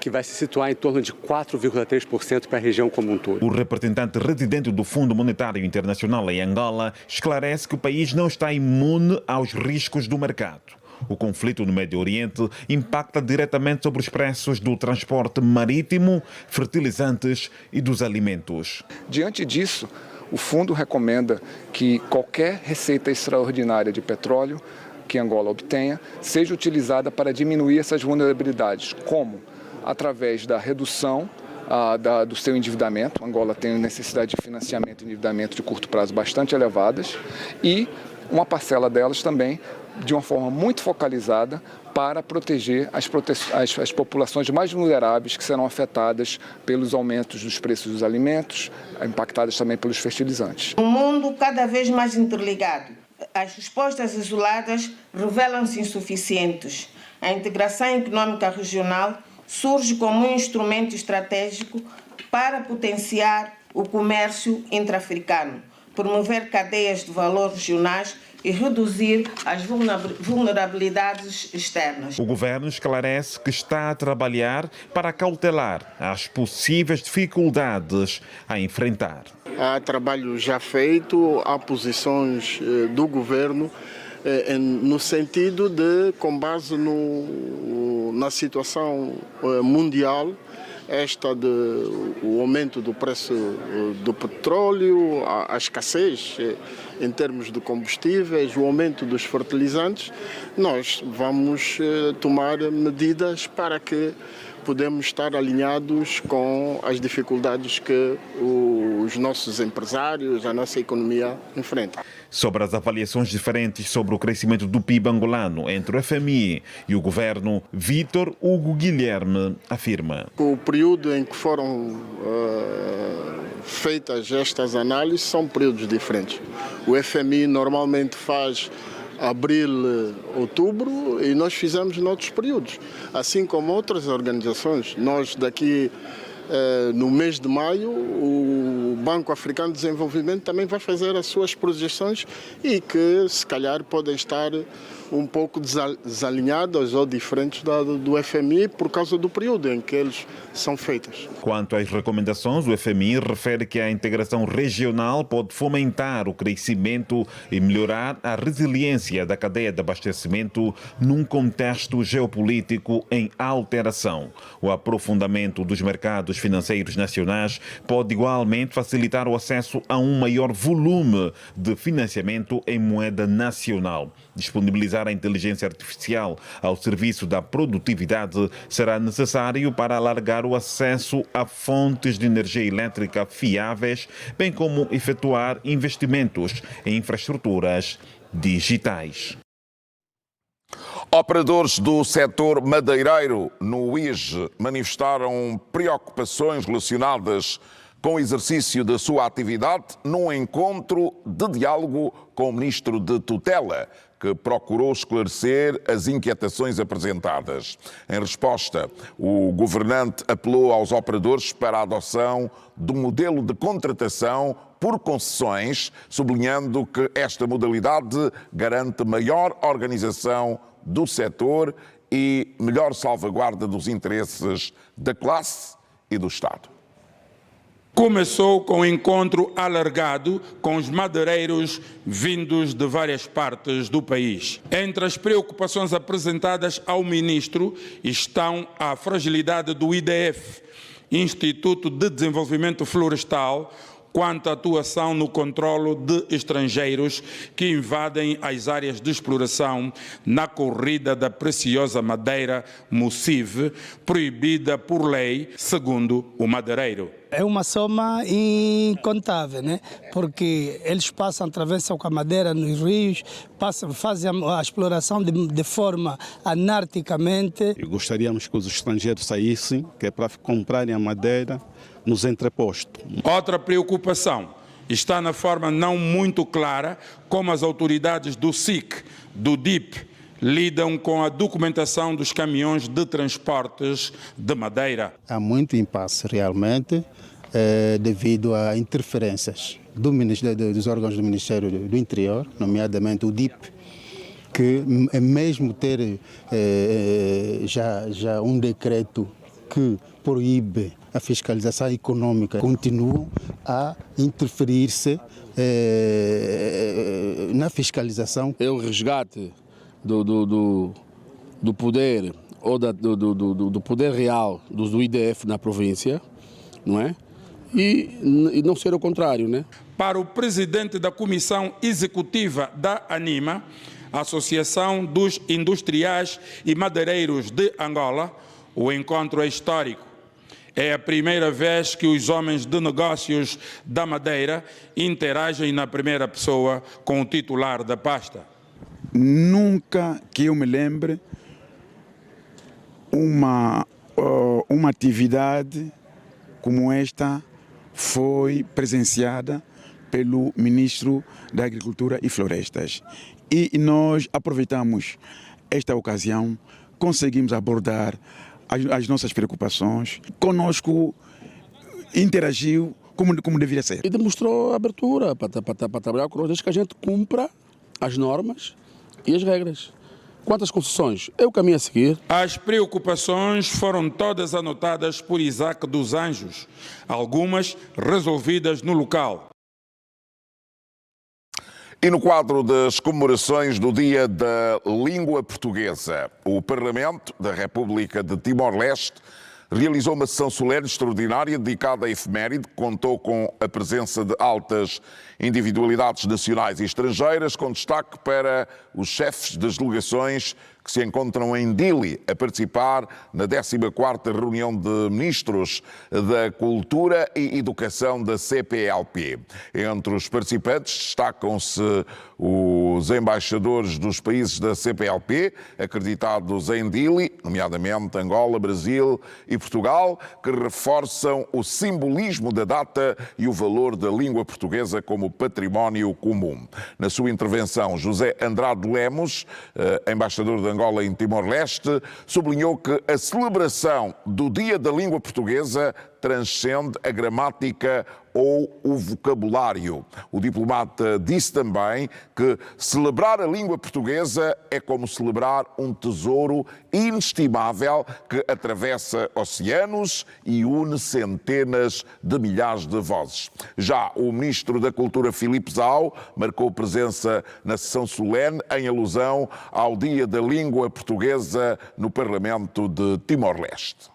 que vai se situar em torno de 4,3% para a região como um todo. O representante residente do Fundo Monetário Internacional em Angola esclarece que o país não está imune aos riscos do mercado. O conflito no Médio Oriente impacta diretamente sobre os preços do transporte marítimo, fertilizantes e dos alimentos. Diante disso, o fundo recomenda que qualquer receita extraordinária de petróleo que Angola obtenha seja utilizada para diminuir essas vulnerabilidades, como através da redução do seu endividamento. Angola tem necessidade de financiamento e endividamento de curto prazo bastante elevadas e uma parcela delas também de uma forma muito focalizada para proteger as populações mais vulneráveis que serão afetadas pelos aumentos dos preços dos alimentos, impactadas também pelos fertilizantes. Um mundo cada vez mais interligado. As respostas isoladas revelam-se insuficientes. A integração econômica regional surge como um instrumento estratégico para potenciar o comércio intra-africano, promover cadeias de valor regionais e reduzir as vulnerabilidades externas. O governo esclarece que está a trabalhar para cautelar as possíveis dificuldades a enfrentar. Há trabalho já feito, há posições do governo no sentido de, com base na situação mundial, o aumento do preço do petróleo, a escassez em termos de combustíveis, o aumento dos fertilizantes, nós vamos tomar medidas para que podemos estar alinhados com as dificuldades que os nossos empresários, a nossa economia enfrenta. Sobre as avaliações diferentes sobre o crescimento do PIB angolano entre o FMI e o governo, Vítor Hugo Guilherme afirma. O período em que foram feitas estas análises são períodos diferentes. O FMI normalmente faz abril, outubro, e nós fizemos noutros períodos, assim como outras organizações. Nós daqui no mês de maio, o Banco Africano de Desenvolvimento também vai fazer as suas projeções e que se calhar podem estar um pouco desalinhadas ou diferentes do FMI por causa do período em que eles são feitas. Quanto às recomendações, o FMI refere que a integração regional pode fomentar o crescimento e melhorar a resiliência da cadeia de abastecimento num contexto geopolítico em alteração. O aprofundamento dos mercados instrumentos financeiros nacionais pode igualmente facilitar o acesso a um maior volume de financiamento em moeda nacional. Disponibilizar a inteligência artificial ao serviço da produtividade será necessário para alargar o acesso a fontes de energia elétrica fiáveis, bem como efetuar investimentos em infraestruturas digitais. Operadores do setor madeireiro no IGE manifestaram preocupações relacionadas com o exercício da sua atividade num encontro de diálogo com o ministro de tutela, que procurou esclarecer as inquietações apresentadas. Em resposta, o governante apelou aos operadores para a adoção do modelo de contratação por concessões, sublinhando que esta modalidade garante maior organização do setor e melhor salvaguarda dos interesses da classe e do Estado. Começou com um encontro alargado com os madeireiros vindos de várias partes do país. Entre as preocupações apresentadas ao ministro estão a fragilidade do IDF, Instituto de Desenvolvimento Florestal, quanto à atuação no controlo de estrangeiros que invadem as áreas de exploração na corrida da preciosa madeira MUCIV, proibida por lei, segundo o madeireiro. É uma soma incontável, né? Porque eles atravessam com a madeira nos rios, fazem a exploração de forma anarquicamente. Gostaríamos que os estrangeiros saíssem, que é para comprarem a madeira nos entrepostos. Outra preocupação está na forma não muito clara como as autoridades do SIC, do DIP, lidam com a documentação dos caminhões de transportes de madeira. Há muito impasse realmente, devido a interferências dos órgãos do Ministério do Interior, nomeadamente o DIP, que mesmo ter já um decreto que proíbe a fiscalização econômica, continuam a interferir-se na fiscalização. É o resgate do poder ou do poder real do IDF na província, não é? E não ser o contrário, né? Para o presidente da Comissão Executiva da ANIMA, Associação dos Industriais e Madeireiros de Angola, o encontro é histórico. É a primeira vez que os homens de negócios da madeira interagem na primeira pessoa com o titular da pasta. Nunca que eu me lembre uma atividade como esta foi presenciada pelo Ministro da Agricultura e Florestas. E nós aproveitamos esta ocasião, conseguimos abordar as nossas preocupações. Conosco interagiu como deveria ser. E demonstrou abertura para trabalhar conosco, desde que a gente cumpra as normas e as regras. Quantas concessões? É o caminho a seguir. As preocupações foram todas anotadas por Isaac dos Anjos, algumas resolvidas no local. E no quadro das comemorações do Dia da Língua Portuguesa, o Parlamento da República de Timor-Leste realizou uma sessão solene extraordinária dedicada à efeméride, que contou com a presença de altas individualidades nacionais e estrangeiras, com destaque para os chefes das delegações que se encontram em Dili a participar na 14ª reunião de ministros da Cultura e Educação da CPLP. Entre os participantes destacam-se os embaixadores dos países da CPLP, acreditados em Dili, nomeadamente Angola, Brasil e Portugal, que reforçam o simbolismo da data e o valor da língua portuguesa como património comum. Na sua intervenção, José Andrade Lemos, embaixador de Angola em Timor-Leste, sublinhou que a celebração do Dia da Língua Portuguesa transcende a gramática ou o vocabulário. O diplomata disse também que celebrar a língua portuguesa é como celebrar um tesouro inestimável que atravessa oceanos e une centenas de milhares de vozes. Já o ministro da Cultura, Filipe Zau, marcou presença na sessão solene em alusão ao Dia da Língua Portuguesa no Parlamento de Timor-Leste.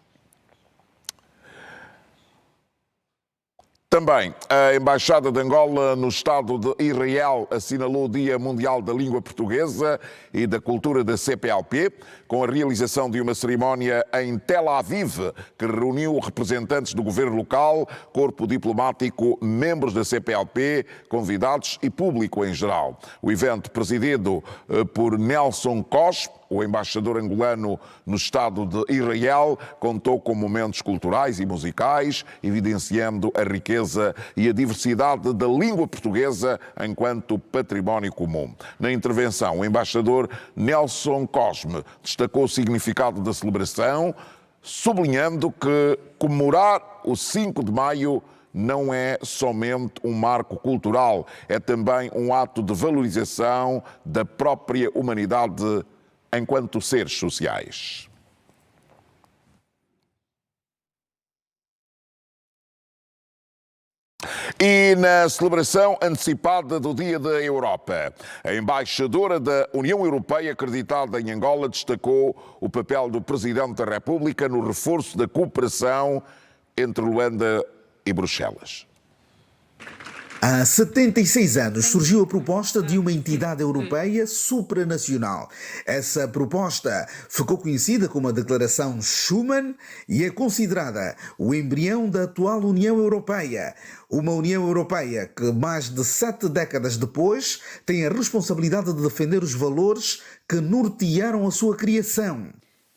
Também, a Embaixada de Angola no Estado de Israel assinalou o Dia Mundial da Língua Portuguesa e da Cultura da CPLP, com a realização de uma cerimónia em Tel Aviv, que reuniu representantes do governo local, corpo diplomático, membros da CPLP, convidados e público em geral. O evento, presidido por Nelson Cosme, o embaixador angolano no Estado de Israel, contou com momentos culturais e musicais, evidenciando a riqueza e a diversidade da língua portuguesa enquanto património comum. Na intervenção, o embaixador Nelson Cosme destacou o significado da celebração, sublinhando que comemorar o 5 de maio não é somente um marco cultural, é também um ato de valorização da própria humanidade enquanto seres sociais. E na celebração antecipada do Dia da Europa, a embaixadora da União Europeia acreditada em Angola destacou o papel do Presidente da República no reforço da cooperação entre Luanda e Bruxelas. Há 76 anos surgiu a proposta de uma entidade europeia supranacional. Essa proposta ficou conhecida como a Declaração Schuman e é considerada o embrião da atual União Europeia. Uma União Europeia que, mais de 7 décadas depois, tem a responsabilidade de defender os valores que nortearam a sua criação.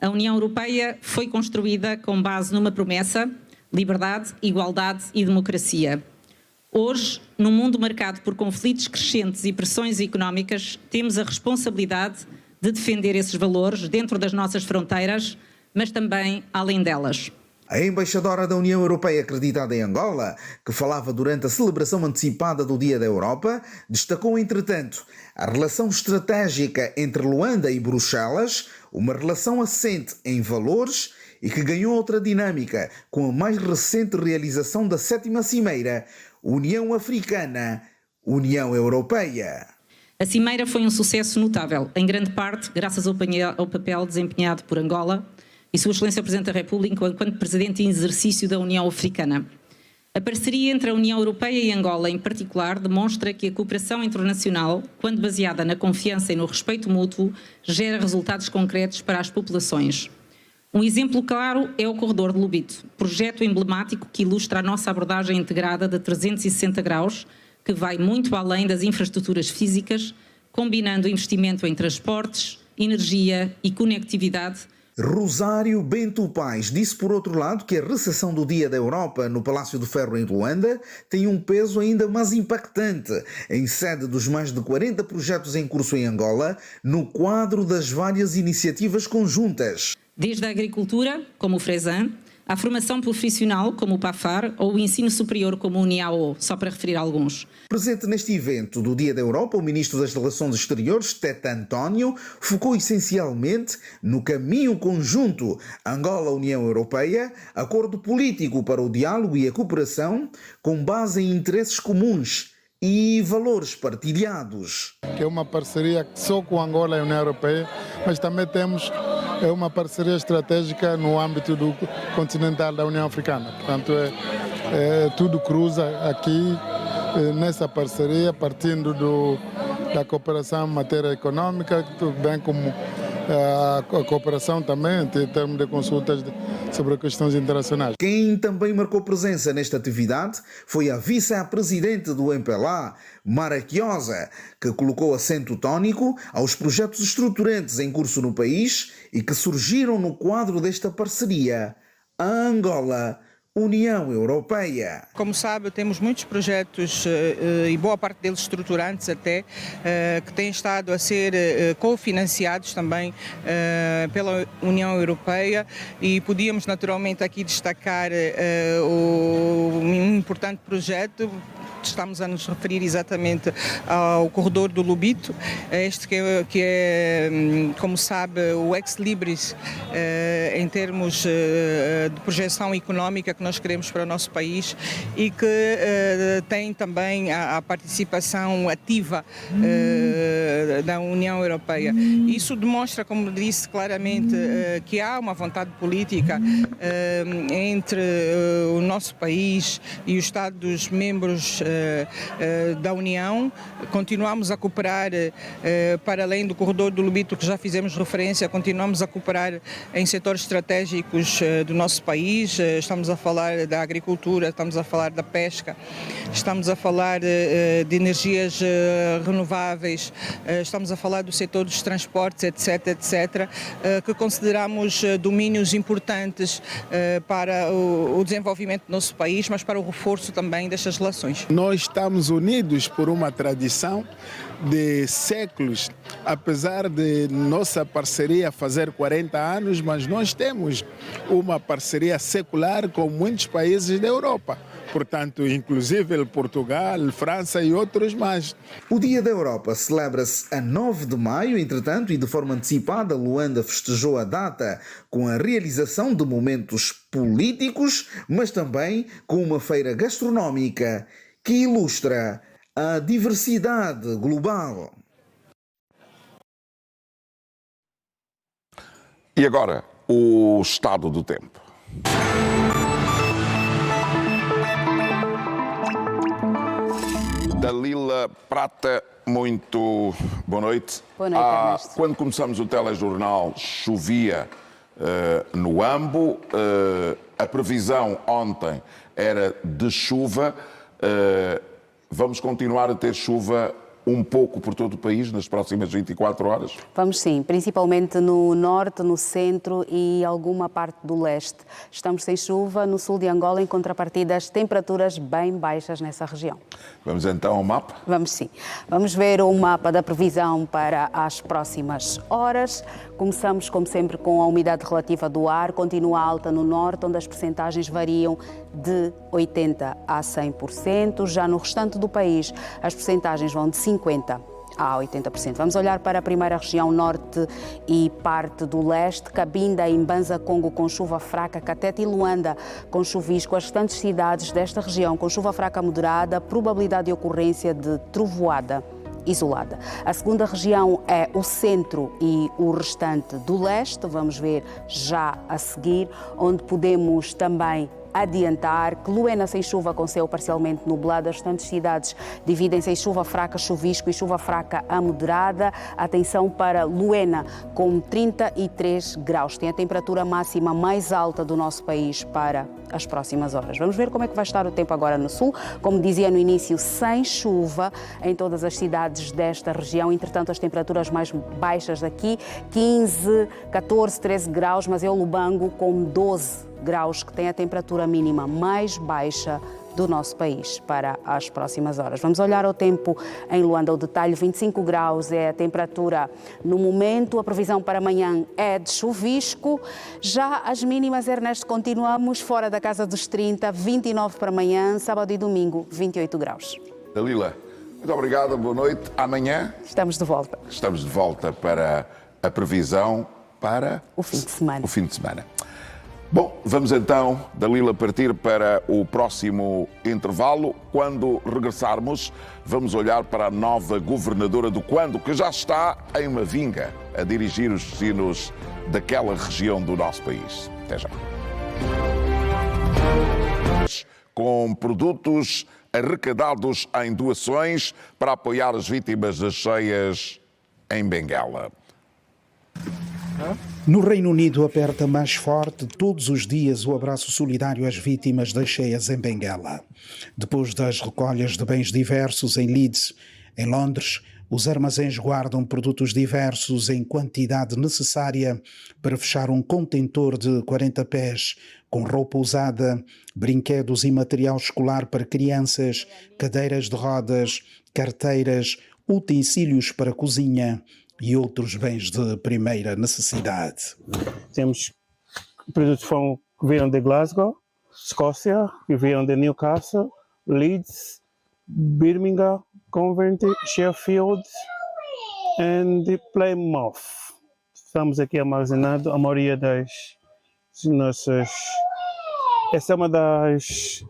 A União Europeia foi construída com base numa promessa: liberdade, igualdade e democracia. Hoje, num mundo marcado por conflitos crescentes e pressões económicas, temos a responsabilidade de defender esses valores dentro das nossas fronteiras, mas também além delas. A embaixadora da União Europeia acreditada em Angola, que falava durante a celebração antecipada do Dia da Europa, destacou, entretanto, a relação estratégica entre Luanda e Bruxelas, uma relação assente em valores e que ganhou outra dinâmica com a mais recente realização da 7ª Cimeira União Africana, União Europeia. A Cimeira foi um sucesso notável, em grande parte graças ao papel desempenhado por Angola e Sua Excelência o Presidente da República enquanto Presidente em exercício da União Africana. A parceria entre a União Europeia e Angola, em particular, demonstra que a cooperação internacional, quando baseada na confiança e no respeito mútuo, gera resultados concretos para as populações. Um exemplo claro é o Corredor de Lobito, projeto emblemático que ilustra a nossa abordagem integrada de 360 graus, que vai muito além das infraestruturas físicas, combinando investimento em transportes, energia e conectividade. Rosário Bento Pais disse, por outro lado, que a recepção do Dia da Europa no Palácio do Ferro em Luanda tem um peso ainda mais impactante, em sede dos mais de 40 projetos em curso em Angola, no quadro das várias iniciativas conjuntas. Desde a agricultura, como o Fresan, a formação profissional, como o PAFAR, ou o ensino superior, como o UNIAO, só para referir alguns. Presente neste evento do Dia da Europa, o Ministro das Relações Exteriores, Tete António, focou essencialmente no caminho conjunto Angola-União Europeia, acordo político para o diálogo e a cooperação, com base em interesses comuns e valores partilhados. Que é uma parceria só com Angola e a União Europeia, mas também temos uma parceria estratégica no âmbito do continental da União Africana. Portanto, tudo cruza aqui nessa parceria, partindo da cooperação em matéria econômica, bem como a cooperação também em termos de consultas sobre questões internacionais. Quem também marcou presença nesta atividade foi a vice-presidente do MPLA, Mara Quiosa, que colocou acento tónico aos projetos estruturantes em curso no país e que surgiram no quadro desta parceria, a Angola União Europeia. Como sabe, temos muitos projetos e boa parte deles estruturantes até, que têm estado a ser cofinanciados também pela União Europeia, e podíamos naturalmente aqui destacar um importante projeto estamos a nos referir exatamente ao corredor do Lobito, este que é, como sabe, o ex-libris em termos de projeção económica que nós queremos para o nosso país e que tem também a participação ativa da União Europeia. Isso demonstra, como disse claramente, que há uma vontade política entre o nosso país e os Estados-membros da União. Continuamos a cooperar para além do corredor do Lobito, que já fizemos referência, continuamos a cooperar em setores estratégicos do nosso país. Estamos a falar da agricultura, estamos a falar da pesca, estamos a falar de energias renováveis, estamos a falar do setor dos transportes, etc., que consideramos domínios importantes para o desenvolvimento do nosso país, mas para o reforço também destas relações. Nós estamos unidos por uma tradição de séculos, apesar de nossa parceria fazer 40 anos, mas nós temos uma parceria secular com muitos países da Europa. Portanto, inclusive Portugal, França e outros mais. O Dia da Europa celebra-se a 9 de maio, entretanto, e de forma antecipada, Luanda festejou a data com a realização de momentos políticos, mas também com uma feira gastronómica que ilustra a diversidade global. E agora, o estado do tempo. Dalila Prata, muito boa noite. Boa noite, Ernesto. Quando começamos o telejornal, chovia no Ambo. A previsão ontem era de chuva. Vamos continuar a ter chuva um pouco por todo o país nas próximas 24 horas? Vamos sim, principalmente no norte, no centro e alguma parte do leste. Estamos sem chuva no sul de Angola, em contrapartida as temperaturas bem baixas nessa região. Vamos então ao mapa? Vamos sim. Vamos ver o mapa da previsão para as próximas horas. Começamos, como sempre, com a umidade relativa do ar. Continua alta no norte, onde as percentagens variam de 80% a 100%. Já no restante do país, as percentagens vão de 50% a 80%. Vamos olhar para a primeira região norte e parte do leste. Cabinda e Mbanza Congo com chuva fraca, Catete e Luanda com chuvisco. As restantes cidades desta região com chuva fraca moderada, probabilidade de ocorrência de trovoada isolada. A segunda região é o centro e o restante do leste. Vamos ver já a seguir, onde podemos também adiantar que Luena sem chuva com céu parcialmente nublado. As restantes cidades dividem-se em chuva fraca, chuvisco e chuva fraca a moderada. Atenção para Luena com 33 graus. Tem a temperatura máxima mais alta do nosso país para as próximas horas. Vamos ver como é que vai estar o tempo agora no sul. Como dizia no início, sem chuva em todas as cidades desta região. Entretanto, as temperaturas mais baixas aqui, 15, 14, 13 graus, mas é o Lubango com 12 graus, que tem a temperatura mínima mais baixa do nosso país para as próximas horas. Vamos olhar o tempo em Luanda. O detalhe, 25 graus é a temperatura no momento. A previsão para amanhã é de chuvisco. Já as mínimas, Ernesto, continuamos fora da casa dos 30, 29 para amanhã, sábado e domingo, 28 graus. Dalila, muito obrigado, boa noite. Amanhã estamos de volta. Estamos de volta para a previsão para o fim de semana. O fim de semana. Bom, vamos então, Dalila, partir para o próximo intervalo. Quando regressarmos, vamos olhar para a nova governadora do Quando, que já está em Mavinga a dirigir os destinos daquela região do nosso país. Até já. Com produtos arrecadados em doações para apoiar as vítimas das cheias em Benguela. No Reino Unido aperta mais forte todos os dias o abraço solidário às vítimas das cheias em Benguela. Depois das recolhas de bens diversos em Leeds, em Londres, os armazéns guardam produtos diversos em quantidade necessária para fechar um contentor de 40 pés com roupa usada, brinquedos e material escolar para crianças, cadeiras de rodas, carteiras, utensílios para cozinha e outros bens de primeira necessidade. Temos produtos que vieram de Glasgow, Escócia, que vieram de Newcastle, Leeds, Birmingham, Coventry, Sheffield e Plymouth. Estamos aqui armazenados a maioria das nossas... Essa é uma das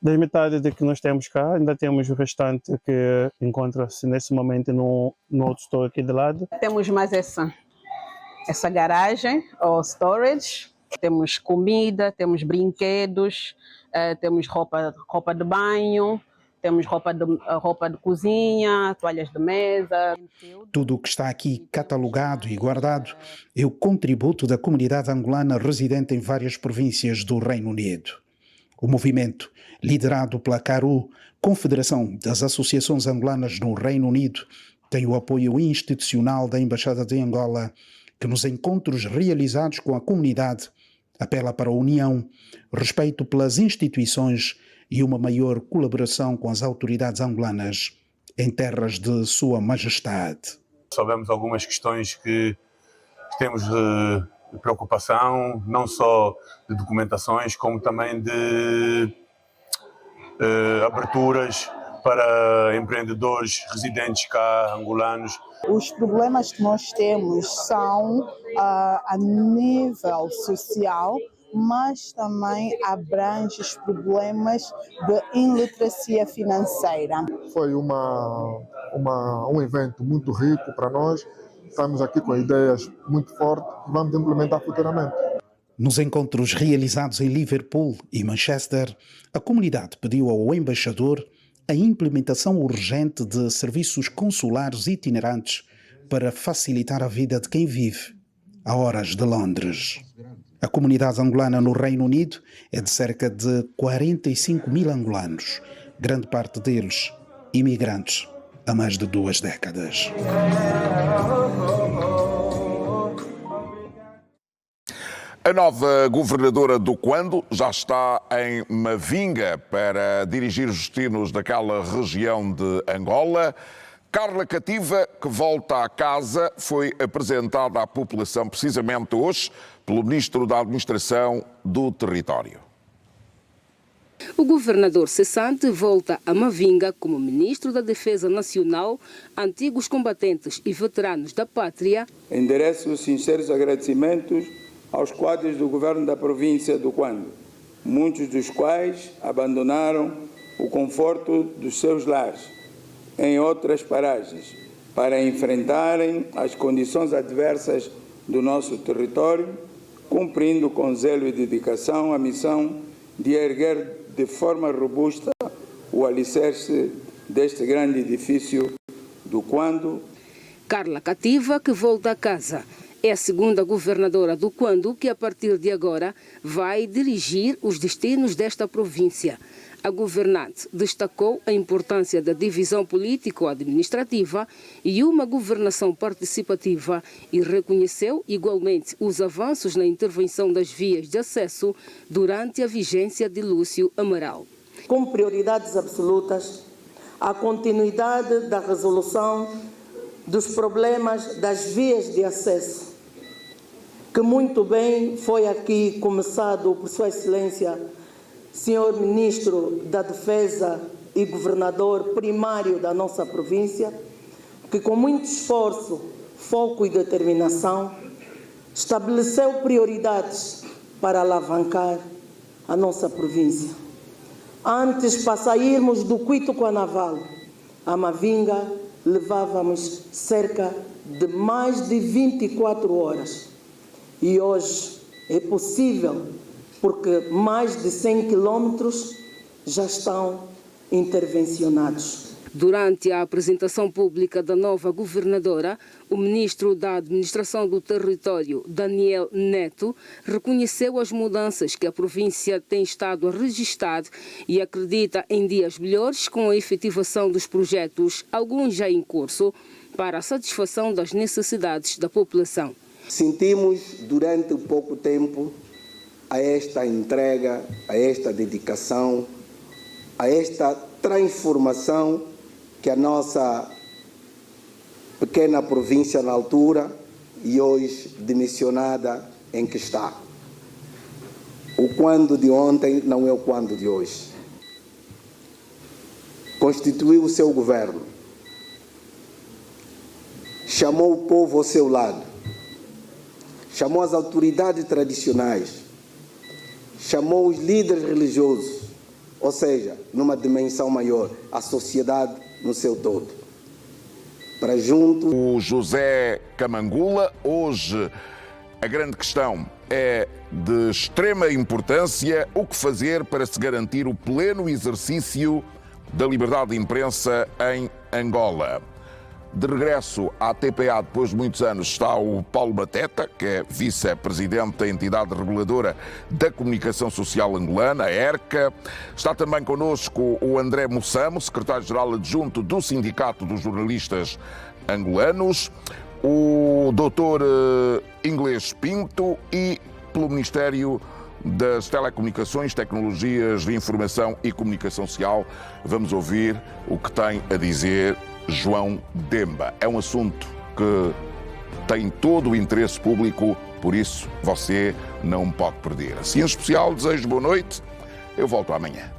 metades de que nós temos cá. Ainda temos o restante que encontra-se nesse momento no outro store aqui de lado. Temos mais essa garagem, ou storage. Temos comida, temos brinquedos, temos roupa de banho, temos roupa de cozinha, toalhas de mesa. Tudo o que está aqui catalogado e guardado é o contributo da comunidade angolana residente em várias províncias do Reino Unido. O movimento, liderado pela CARU, Confederação das Associações Angolanas no Reino Unido, tem o apoio institucional da Embaixada de Angola, que nos encontros realizados com a comunidade apela para a união, respeito pelas instituições e uma maior colaboração com as autoridades angolanas em terras de Sua Majestade. Sabemos algumas questões que temos de preocupação, não só de documentações, como também de aberturas para empreendedores residentes cá, angolanos. Os problemas que nós temos são a nível social, mas também abrange os problemas de iliteracia financeira. Foi um evento muito rico para nós. Estamos aqui com ideias muito fortes que vamos implementar futuramente. Nos encontros realizados em Liverpool e Manchester, a comunidade pediu ao embaixador a implementação urgente de serviços consulares itinerantes para facilitar a vida de quem vive a horas de Londres. A comunidade angolana no Reino Unido é de cerca de 45 mil angolanos, grande parte deles imigrantes há mais de 2 décadas. A nova governadora do Quando já está em Mavinga para dirigir os destinos daquela região de Angola. Carla Cativa, que volta à casa, foi apresentada à população precisamente hoje pelo Ministro da Administração do Território. O governador cessante volta a Mavinga como Ministro da Defesa Nacional, antigos combatentes e veteranos da pátria. Endereço os sinceros agradecimentos aos quadros do governo da província do Quando, muitos dos quais abandonaram o conforto dos seus lares em outras paragens para enfrentarem as condições adversas do nosso território, cumprindo com zelo e dedicação a missão de erguer de forma robusta o alicerce deste grande edifício do Quando. Carla Cativa, que volta a casa, é a segunda governadora do Quando que, a partir de agora, vai dirigir os destinos desta província. A governante destacou a importância da divisão político-administrativa e uma governação participativa e reconheceu igualmente os avanços na intervenção das vias de acesso durante a vigência de Lúcio Amaral. Com prioridades absolutas, a continuidade da resolução dos problemas das vias de acesso, que muito bem foi aqui começado por Sua Excelência, Senhor Ministro da Defesa e Governador primário da nossa província, que com muito esforço, foco e determinação, estabeleceu prioridades para alavancar a nossa província. Antes, para sairmos do Cuito Cuanaval a Mavinga, levávamos cerca de mais de 24 horas. E hoje é possível, porque mais de 100 quilômetros já estão intervencionados. Durante a apresentação pública da nova governadora, o ministro da Administração do Território, Daniel Neto, reconheceu as mudanças que a província tem estado a registrar e acredita em dias melhores com a efetivação dos projetos, alguns já em curso, para a satisfação das necessidades da população. Sentimos durante pouco tempo a esta entrega, a esta dedicação, a esta transformação que a nossa pequena província na altura e hoje dimensionada em que está. O quando de ontem não é o quando de hoje. constituiu o seu governo, chamou o povo ao seu lado, chamou as autoridades tradicionais, chamou os líderes religiosos, ou seja, numa dimensão maior, a sociedade no seu todo. Para junto... O José Camangula, hoje a grande questão é de extrema importância: o que fazer para se garantir o pleno exercício da liberdade de imprensa em Angola. De regresso à TPA, depois de muitos anos, está o Paulo Bateta, que é vice-presidente da entidade reguladora da comunicação social angolana, a ERCA. Está também connosco o André Mussamo, secretário-geral adjunto do Sindicato dos Jornalistas Angolanos, o doutor Inglês Pinto e, pelo Ministério das Telecomunicações, Tecnologias de Informação e Comunicação Social, vamos ouvir o que tem a dizer João Demba. É um assunto que tem todo o interesse público, por isso você não pode perder. Assim, em especial, desejo boa noite. Eu volto amanhã.